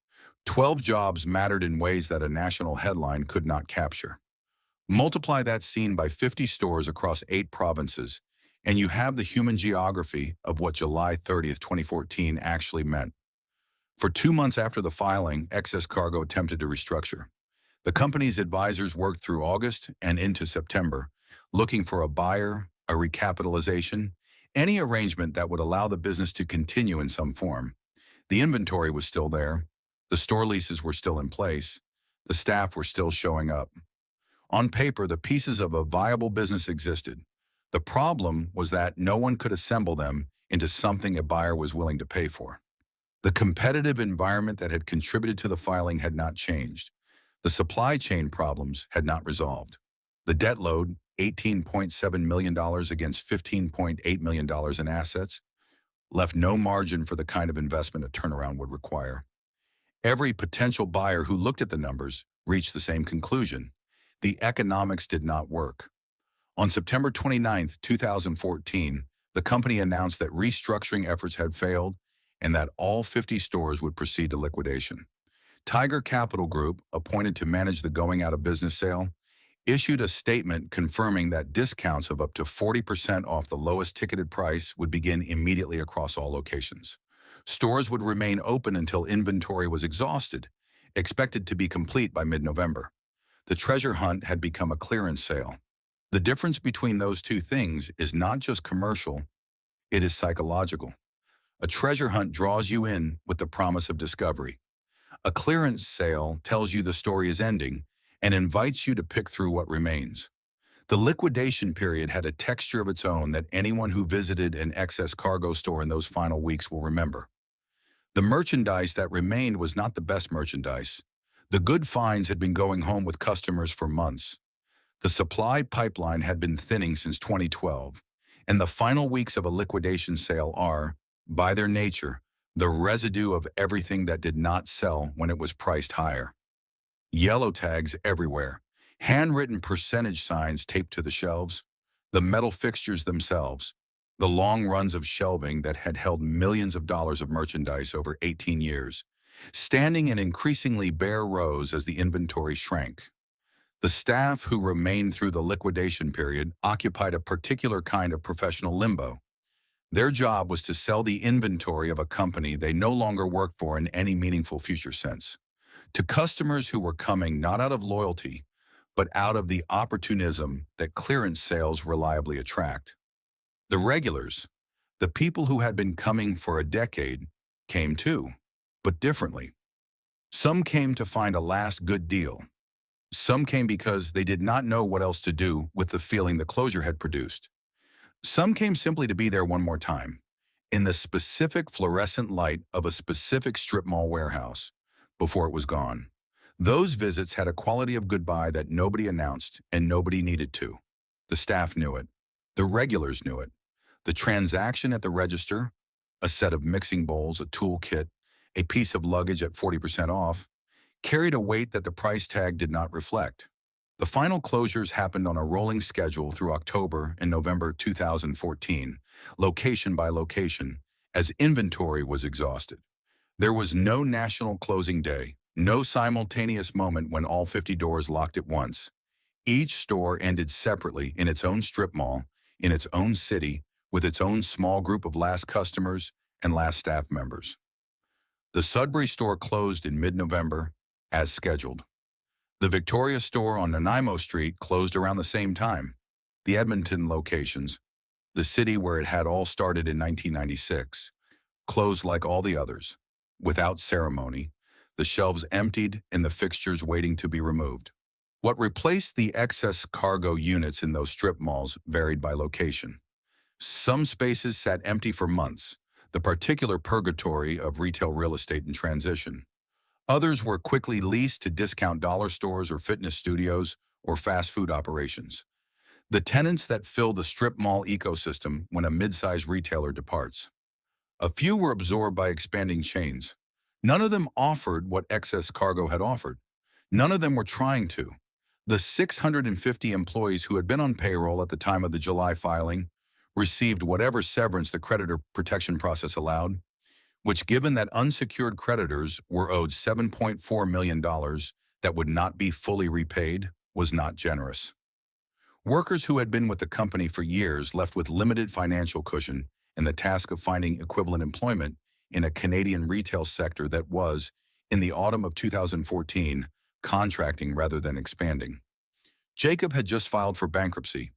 Speaker 1: 12 jobs mattered in ways that a national headline could not capture. Multiply that scene by 50 stores across 8 provinces, and you have the human geography of what July 30th, 2014 actually meant. For 2 months after the filing, Excess Cargo attempted to restructure. The company's advisors worked through August and into September, looking for a buyer, a recapitalization, any arrangement that would allow the business to continue in some form. The inventory was still there. The store leases were still in place. The staff were still showing up. On paper, the pieces of a viable business existed. The problem was that no one could assemble them into something a buyer was willing to pay for. The competitive environment that had contributed to the filing had not changed. The supply chain problems had not resolved. The debt load, $18.7 million against $15.8 million in assets, left no margin for the kind of investment a turnaround would require. Every potential buyer who looked at the numbers reached the same conclusion. The economics did not work. On September 29, 2014, the company announced that restructuring efforts had failed and that all 50 stores would proceed to liquidation. Tiger Capital Group, appointed to manage the going out of business sale, issued a statement confirming that discounts of up to 40% off the lowest ticketed price would begin immediately across all locations. Stores would remain open until inventory was exhausted, expected to be complete by mid-November. The treasure hunt had become a clearance sale. The difference between those two things is not just commercial, it is psychological. A treasure hunt draws you in with the promise of discovery. A clearance sale tells you the story is ending and invites you to pick through what remains. The liquidation period had a texture of its own that anyone who visited an Excess Cargo store in those final weeks will remember. The merchandise that remained was not the best merchandise. The good finds had been going home with customers for months. The supply pipeline had been thinning since 2012, and the final weeks of a liquidation sale are, by their nature, the residue of everything that did not sell when it was priced higher. Yellow tags everywhere, handwritten percentage signs taped to the shelves, the metal fixtures themselves, the long runs of shelving that had held millions of dollars of merchandise over 18 years, standing in increasingly bare rows as the inventory shrank. The staff who remained through the liquidation period occupied a particular kind of professional limbo. Their job was to sell the inventory of a company they no longer worked for in any meaningful future sense, to customers who were coming not out of loyalty, but out of the opportunism that clearance sales reliably attract. The regulars, the people who had been coming for a decade, came too, but differently. Some came to find a last good deal. Some came because they did not know what else to do with the feeling the closure had produced. Some came simply to be there one more time, in the specific fluorescent light of a specific strip mall warehouse, before it was gone. Those visits had a quality of goodbye that nobody announced and nobody needed to. The staff knew it. The regulars knew it. The transaction at the register, a set of mixing bowls, a toolkit, a piece of luggage at 40% off, carried a weight that the price tag did not reflect. The final closures happened on a rolling schedule through October and November 2014, location by location, as inventory was exhausted. There was no national closing day, no simultaneous moment when all 50 doors locked at once. Each store ended separately in its own strip mall, in its own city, with its own small group of last customers and last staff members. The Sudbury store closed in mid-November, as scheduled. The Victoria store on Nanaimo Street closed around the same time. The Edmonton locations, the city where it had all started in 1996, closed like all the others, without ceremony, the shelves emptied and the fixtures waiting to be removed. What replaced the excess cargo units in those strip malls varied by location. Some spaces sat empty for months, the particular purgatory of retail real estate in transition. Others were quickly leased to discount dollar stores or fitness studios or fast food operations. The tenants that fill the strip mall ecosystem when a mid-sized retailer departs. A few were absorbed by expanding chains. None of them offered what excess cargo had offered. None of them were trying to. The 650 employees who had been on payroll at the time of the July filing received whatever severance the creditor protection process allowed, which, given that unsecured creditors were owed $7.4 million that would not be fully repaid, was not generous. Workers who had been with the company for years left with limited financial cushion and the task of finding equivalent employment in a Canadian retail sector that was, in the autumn of 2014, contracting rather than expanding. Jacob had just filed for bankruptcy.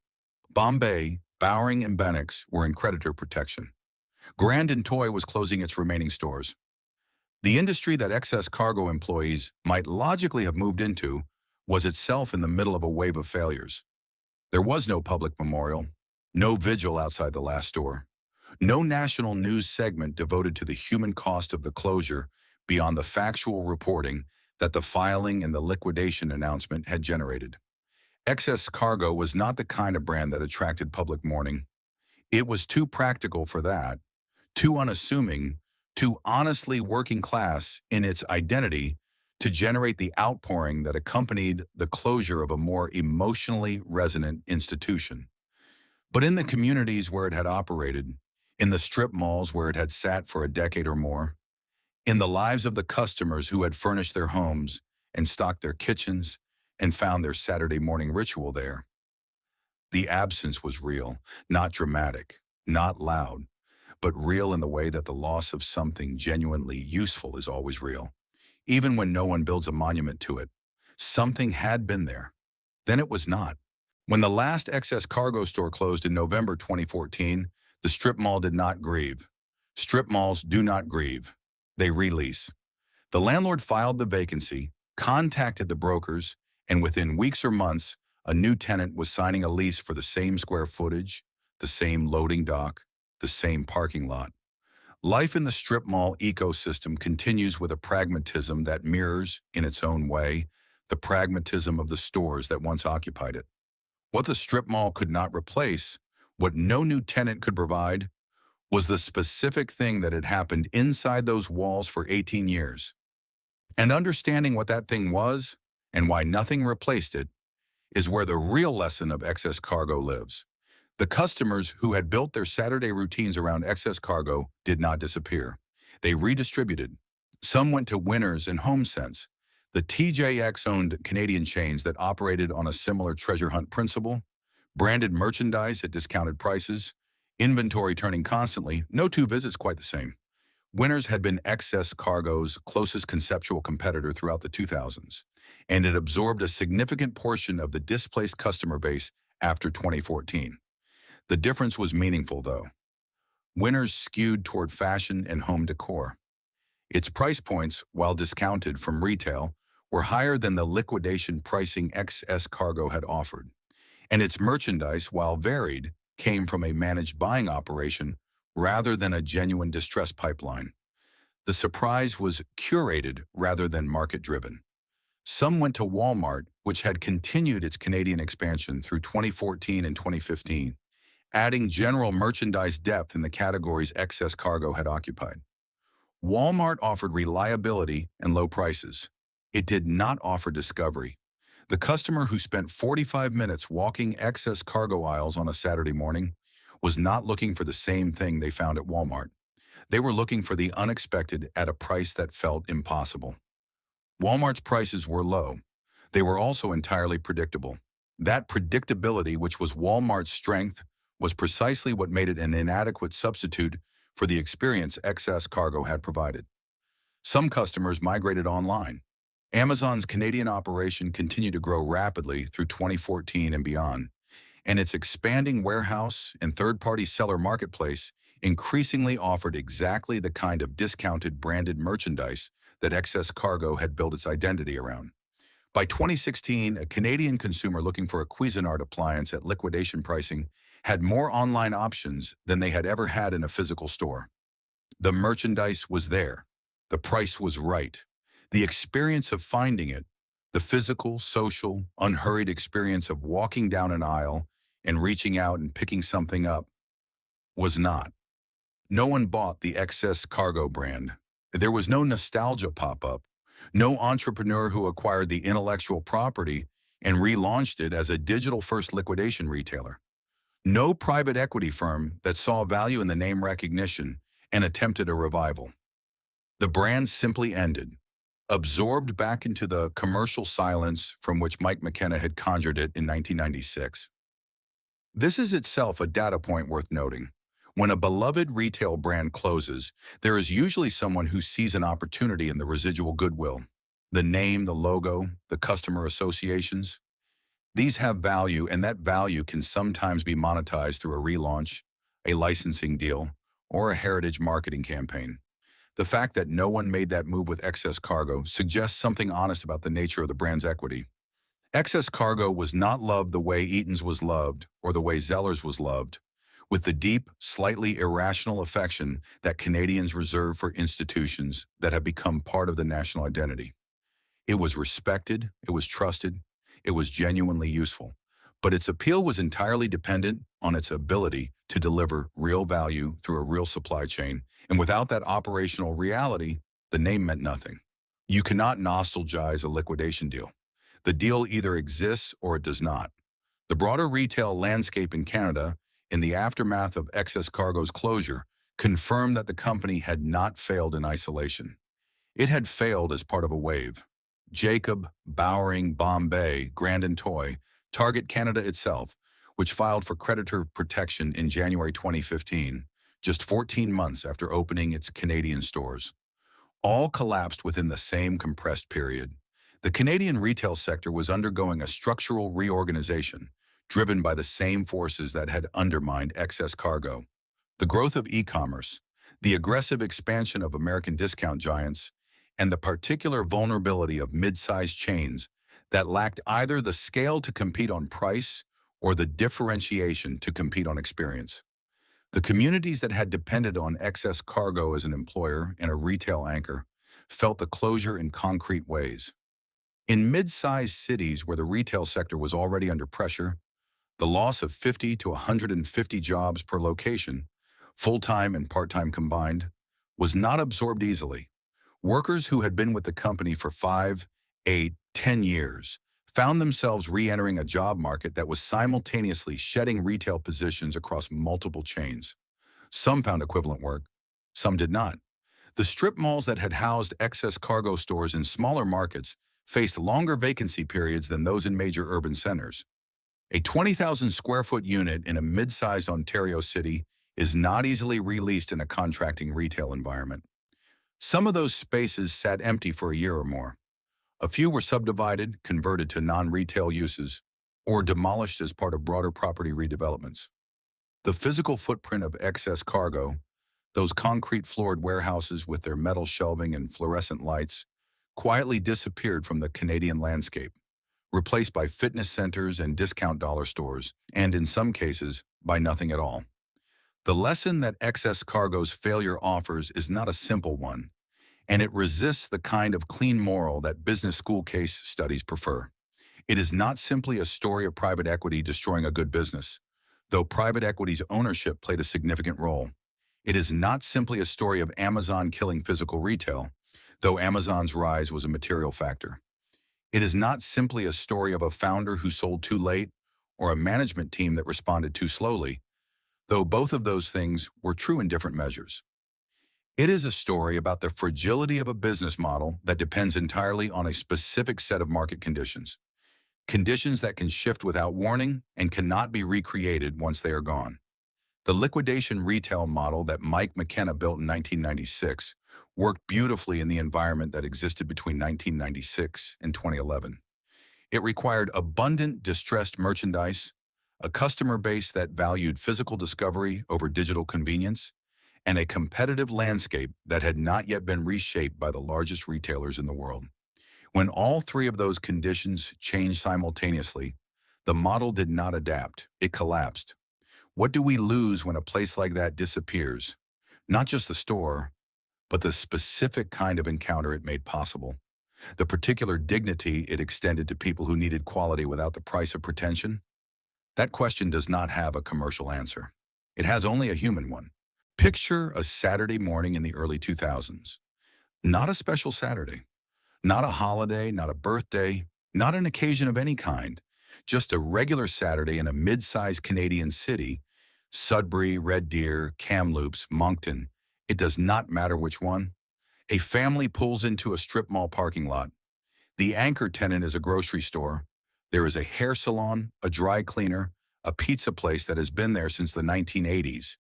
Speaker 1: Bombay, Bowring, and Bennex were in creditor protection. Grand and Toy was closing its remaining stores. The industry that excess cargo employees might logically have moved into was itself in the middle of a wave of failures. There was no public memorial, no vigil outside the last store, no national news segment devoted to the human cost of the closure beyond the factual reporting that the filing and the liquidation announcement had generated. Excess cargo was not the kind of brand that attracted public mourning. It was too practical for that, too unassuming, too honestly working class in its identity to generate the outpouring that accompanied the closure of a more emotionally resonant institution. But in the communities where it had operated, in the strip malls where it had sat for a decade or more, in the lives of the customers who had furnished their homes and stocked their kitchens and found their Saturday morning ritual there, the absence was real, not dramatic, not loud, but real in the way that the loss of something genuinely useful is always real. Even when no one builds a monument to it, something had been there. Then it was not. When the last excess cargo store closed in November 2014, the strip mall did not grieve. Strip malls do not grieve. They release. The landlord filed the vacancy, contacted the brokers, and within weeks or months, a new tenant was signing a lease for the same square footage, the same loading dock, the same parking lot. Life in the strip mall ecosystem continues with a pragmatism that mirrors, in its own way, the pragmatism of the stores that once occupied it. What the strip mall could not replace, what no new tenant could provide, was the specific thing that had happened inside those walls for 18 years. And understanding what that thing was, and why nothing replaced it, is where the real lesson of excess cargo lives. The customers who had built their Saturday routines around excess cargo did not disappear. They redistributed. Some went to Winners and HomeSense, the TJX-owned Canadian chains that operated on a similar treasure hunt principle, branded merchandise at discounted prices, inventory turning constantly, no two visits quite the same. Winners had been excess cargo's closest conceptual competitor throughout the 2000s, and it absorbed a significant portion of the displaced customer base after 2014. The difference was meaningful, though. Winners skewed toward fashion and home decor. Its price points, while discounted from retail, were higher than the liquidation pricing excess cargo had offered. And its merchandise, while varied, came from a managed buying operation rather than a genuine distress pipeline. The surprise was curated rather than market-driven. Some went to Walmart, which had continued its Canadian expansion through 2014 and 2015, adding general merchandise depth in the categories excess cargo had occupied. Walmart offered reliability and low prices. It did not offer discovery. The customer who spent 45 minutes walking excess cargo aisles on a Saturday morning was not looking for the same thing they found at Walmart. They were looking for the unexpected at a price that felt impossible. Walmart's prices were low. They were also entirely predictable. That predictability, which was Walmart's strength, was precisely what made it an inadequate substitute for the experience excess cargo had provided. Some customers migrated online. Amazon's Canadian operation continued to grow rapidly through 2014 and beyond, and its expanding warehouse and third-party seller marketplace increasingly offered exactly the kind of discounted branded merchandise that Excess Cargo had built its identity around. By 2016, a Canadian consumer looking for a Cuisinart appliance at liquidation pricing had more online options than they had ever had in a physical store. The merchandise was there. The price was right. The experience of finding it, the physical, social, unhurried experience of walking down an aisle and reaching out and picking something up, was not. No one bought the Excess Cargo brand. There was no nostalgia pop-up, no entrepreneur who acquired the intellectual property and relaunched it as a digital-first liquidation retailer. No private equity firm that saw value in the name recognition and attempted a revival. The brand simply ended, absorbed back into the commercial silence from which Mike McKenna had conjured it in 1996. This is itself a data point worth noting. When a beloved retail brand closes, there is usually someone who sees an opportunity in the residual goodwill. The name, the logo, the customer associations. These have value, and that value can sometimes be monetized through a relaunch, a licensing deal, or a heritage marketing campaign. The fact that no one made that move with Excess Cargo suggests something honest about the nature of the brand's equity. Excess Cargo was not loved the way Eaton's was loved or the way Zeller's was loved, with the deep, slightly irrational affection that Canadians reserve for institutions that have become part of the national identity. It was respected, it was trusted, it was genuinely useful, but its appeal was entirely dependent on its ability to deliver real value through a real supply chain, and without that operational reality, the name meant nothing. You cannot nostalgize a liquidation deal. The deal either exists or it does not. The broader retail landscape in Canada, in the aftermath of Excess Cargo's closure, confirmed that the company had not failed in isolation. It had failed as part of a wave. Jacob, Bowring, Bombay, Grand & Toy, Target Canada itself, which filed for creditor protection in January 2015, just 14 months after opening its Canadian stores. All collapsed within the same compressed period. The Canadian retail sector was undergoing a structural reorganization, driven by the same forces that had undermined Excess Cargo. The growth of e-commerce, the aggressive expansion of American discount giants, and the particular vulnerability of mid-sized chains that lacked either the scale to compete on price or the differentiation to compete on experience. The communities that had depended on Excess Cargo as an employer and a retail anchor felt the closure in concrete ways. In mid-sized cities where the retail sector was already under pressure, the loss of 50 to 150 jobs per location, full-time and part-time combined, was not absorbed easily. Workers who had been with the company for 5, 8, 10 years found themselves re-entering a job market that was simultaneously shedding retail positions across multiple chains. Some found equivalent work, some did not. The strip malls that had housed Excess Cargo stores in smaller markets faced longer vacancy periods than those in major urban centers. A 20,000 square foot unit in a mid-sized Ontario city is not easily released in a contracting retail environment. Some of those spaces sat empty for a year or more. A few were subdivided, converted to non-retail uses, or demolished as part of broader property redevelopments. The physical footprint of Excess Cargo, those concrete-floored warehouses with their metal shelving and fluorescent lights, quietly disappeared from the Canadian landscape, replaced by fitness centers and discount dollar stores, and in some cases, by nothing at all. The lesson that Excess Cargo's failure offers is not a simple one, and it resists the kind of clean moral that business school case studies prefer. It is not simply a story of private equity destroying a good business, though private equity's ownership played a significant role. It is not simply a story of Amazon killing physical retail, though Amazon's rise was a material factor. It is not simply a story of a founder who sold too late or a management team that responded too slowly, though both of those things were true in different measures. It is a story about the fragility of a business model that depends entirely on a specific set of market conditions, conditions that can shift without warning and cannot be recreated once they are gone. The liquidation retail model that Mike McKenna built in 1996 worked beautifully in the environment that existed between 1996 and 2011. It required abundant distressed merchandise, a customer base that valued physical discovery over digital convenience, and a competitive landscape that had not yet been reshaped by the largest retailers in the world. When all three of those conditions changed simultaneously, the model did not adapt, it collapsed. What do we lose when a place like that disappears? Not just the store, but the specific kind of encounter it made possible. The particular dignity it extended to people who needed quality without the price of pretension? That question does not have a commercial answer. It has only a human one. Picture a Saturday morning in the early 2000s. Not a special Saturday. Not a holiday, not a birthday, not an occasion of any kind. Just a regular Saturday in a mid-sized Canadian city, Sudbury, Red Deer, Kamloops, Moncton. It does not matter which one. A family pulls into a strip mall parking lot. The anchor tenant is a grocery store. There is a hair salon, a dry cleaner, a pizza place that has been there since the 1980s.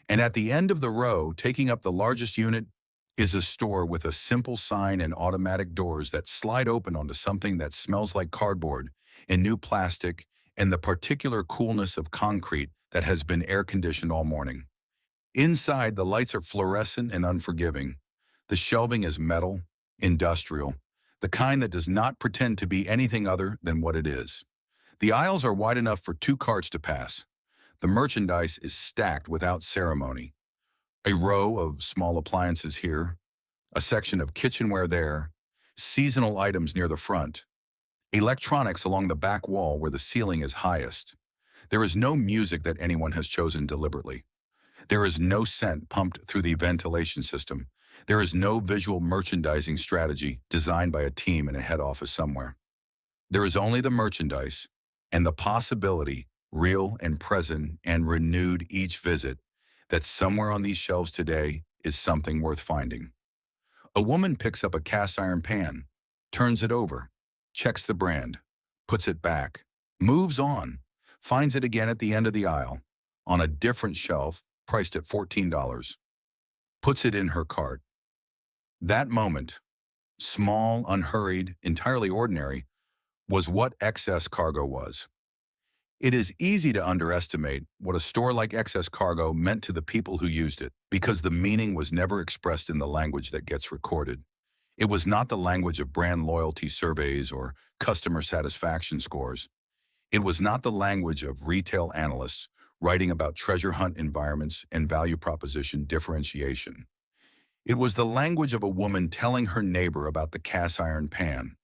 Speaker 1: And at the end of the row, taking up the largest unit, is a store with a simple sign and automatic doors that slide open onto something that smells like cardboard and new plastic and the particular coolness of concrete that has been air-conditioned all morning. Inside, the lights are fluorescent and unforgiving. The shelving is metal, industrial, the kind that does not pretend to be anything other than what it is. The aisles are wide enough for two carts to pass. The merchandise is stacked without ceremony. A row of small appliances here, a section of kitchenware there, seasonal items near the front, electronics along the back wall where the ceiling is highest. There is no music that anyone has chosen deliberately. There is no scent pumped through the ventilation system. There is no visual merchandising strategy designed by a team in a head office somewhere. There is only the merchandise and the possibility, real and present and renewed each visit, that somewhere on these shelves today is something worth finding. A woman picks up a cast iron pan, turns it over, checks the brand, puts it back, moves on, finds it again at the end of the aisle, on a different shelf, priced at $14, puts it in her cart. That moment, small, unhurried, entirely ordinary, was what excess cargo was. It is easy to underestimate what a store like Excess Cargo meant to the people who used it, because the meaning was never expressed in the language that gets recorded. It was not the language of brand loyalty surveys or customer satisfaction scores. It was not the language of retail analysts writing about treasure hunt environments and value proposition differentiation. It was the language of a woman telling her neighbor about the cast iron pan,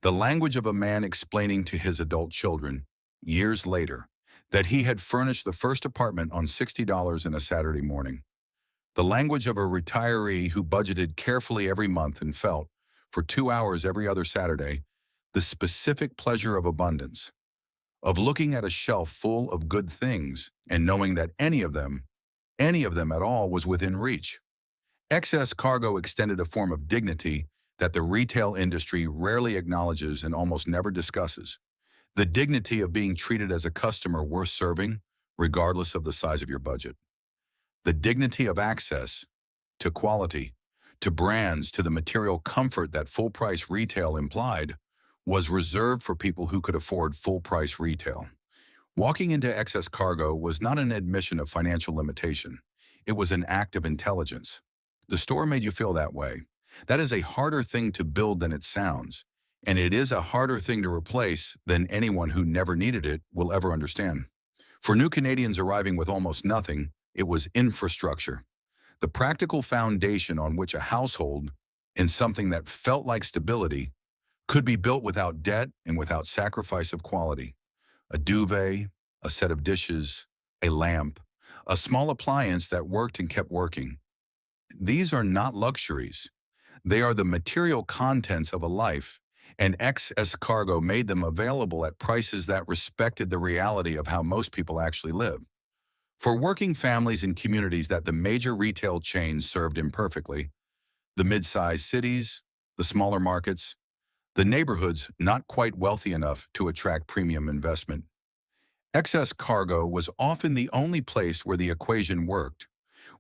Speaker 1: the language of a man explaining to his adult children, years later, that he had furnished the first apartment on $60 in a Saturday morning. The language of a retiree who budgeted carefully every month and felt, for 2 hours every other Saturday, the specific pleasure of abundance, of looking at a shelf full of good things and knowing that any of them at all, was within reach. Excess Cargo extended a form of dignity that the retail industry rarely acknowledges and almost never discusses. The dignity of being treated as a customer worth serving, regardless of the size of your budget. The dignity of access to quality, to brands, to the material comfort that full-price retail implied, was reserved for people who could afford full-price retail. Walking into Excess Cargo was not an admission of financial limitation. It was an act of intelligence. The store made you feel that way. That is a harder thing to build than it sounds, and it is a harder thing to replace than anyone who never needed it will ever understand. For new Canadians arriving with almost nothing, it was infrastructure, the practical foundation on which a household, in something that felt like stability, could be built without debt and without sacrifice of quality. A duvet, a set of dishes, a lamp, a small appliance that worked and kept working. These are not luxuries. They are the material contents of a life, and Excess Cargo made them available at prices that respected the reality of how most people actually live. For working families in communities that the major retail chains served imperfectly, the mid-sized cities, the smaller markets, the neighborhoods not quite wealthy enough to attract premium investment, Excess cargo was often the only place where the equation worked,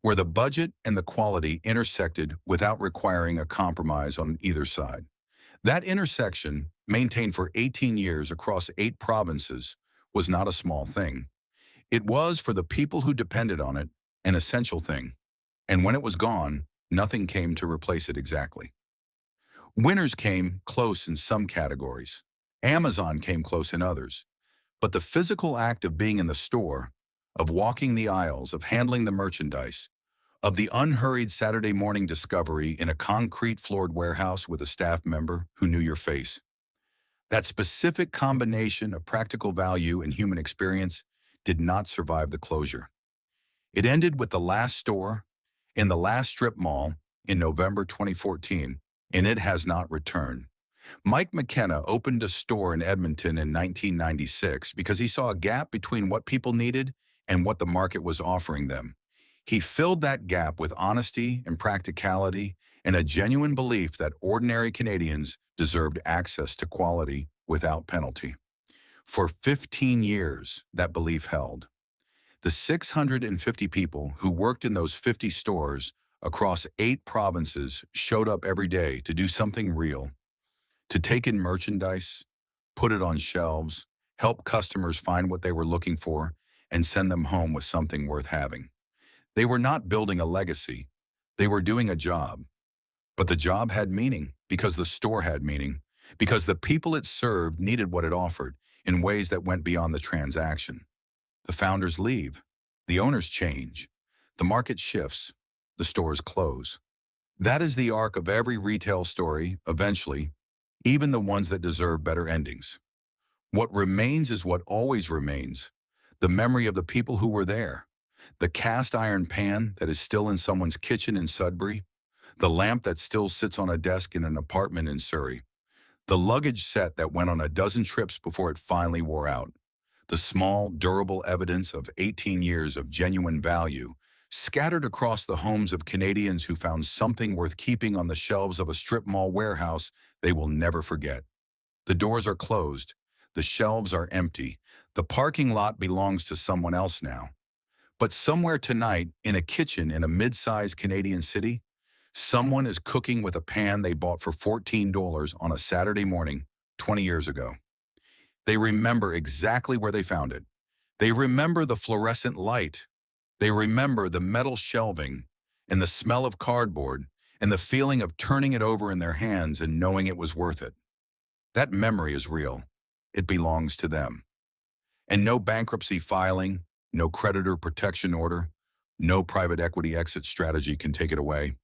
Speaker 1: where the budget and the quality intersected without requiring a compromise on either side. That intersection, maintained for 18 years across 8 provinces, was not a small thing. It was, for the people who depended on it, an essential thing. And when it was gone, nothing came to replace it exactly. Winners came close in some categories. Amazon came close in others. But the physical act of being in the store, of walking the aisles, of handling the merchandise, of the unhurried Saturday morning discovery in a concrete-floored warehouse with a staff member who knew your face, that specific combination of practical value and human experience did not survive the closure. It ended with the last store in the last strip mall in November 2014, and it has not returned. Mike McKenna opened a store in Edmonton in 1996 because he saw a gap between what people needed and what the market was offering them. He filled that gap with honesty and practicality and a genuine belief that ordinary Canadians deserved access to quality without penalty. For 15 years, that belief held. The 650 people who worked in those 50 stores across 8 provinces showed up every day to do something real, to take in merchandise, put it on shelves, help customers find what they were looking for, and send them home with something worth having. They were not building a legacy. They were doing a job. But the job had meaning because the store had meaning, because the people it served needed what it offered in ways that went beyond the transaction. The founders leave. The owners change. The market shifts. The stores close. That is the arc of every retail story, eventually, even the ones that deserve better endings. What remains is what always remains, the memory of the people who were there, the cast iron pan that is still in someone's kitchen in Sudbury, the lamp that still sits on a desk in an apartment in Surrey, the luggage set that went on a dozen trips before it finally wore out, the small, durable evidence of 18 years of genuine value scattered across the homes of Canadians who found something worth keeping on the shelves of a strip mall warehouse they will never forget. The doors are closed. The shelves are empty. The parking lot belongs to someone else now. But somewhere tonight, in a kitchen in a mid-sized Canadian city, someone is cooking with a pan they bought for $14 on a Saturday morning 20 years ago. They remember exactly where they found it. They remember the fluorescent light. They remember the metal shelving and the smell of cardboard and the feeling of turning it over in their hands and knowing it was worth it. That memory is real. It belongs to them. And no bankruptcy filing, no creditor protection order, no private equity exit strategy can take it away.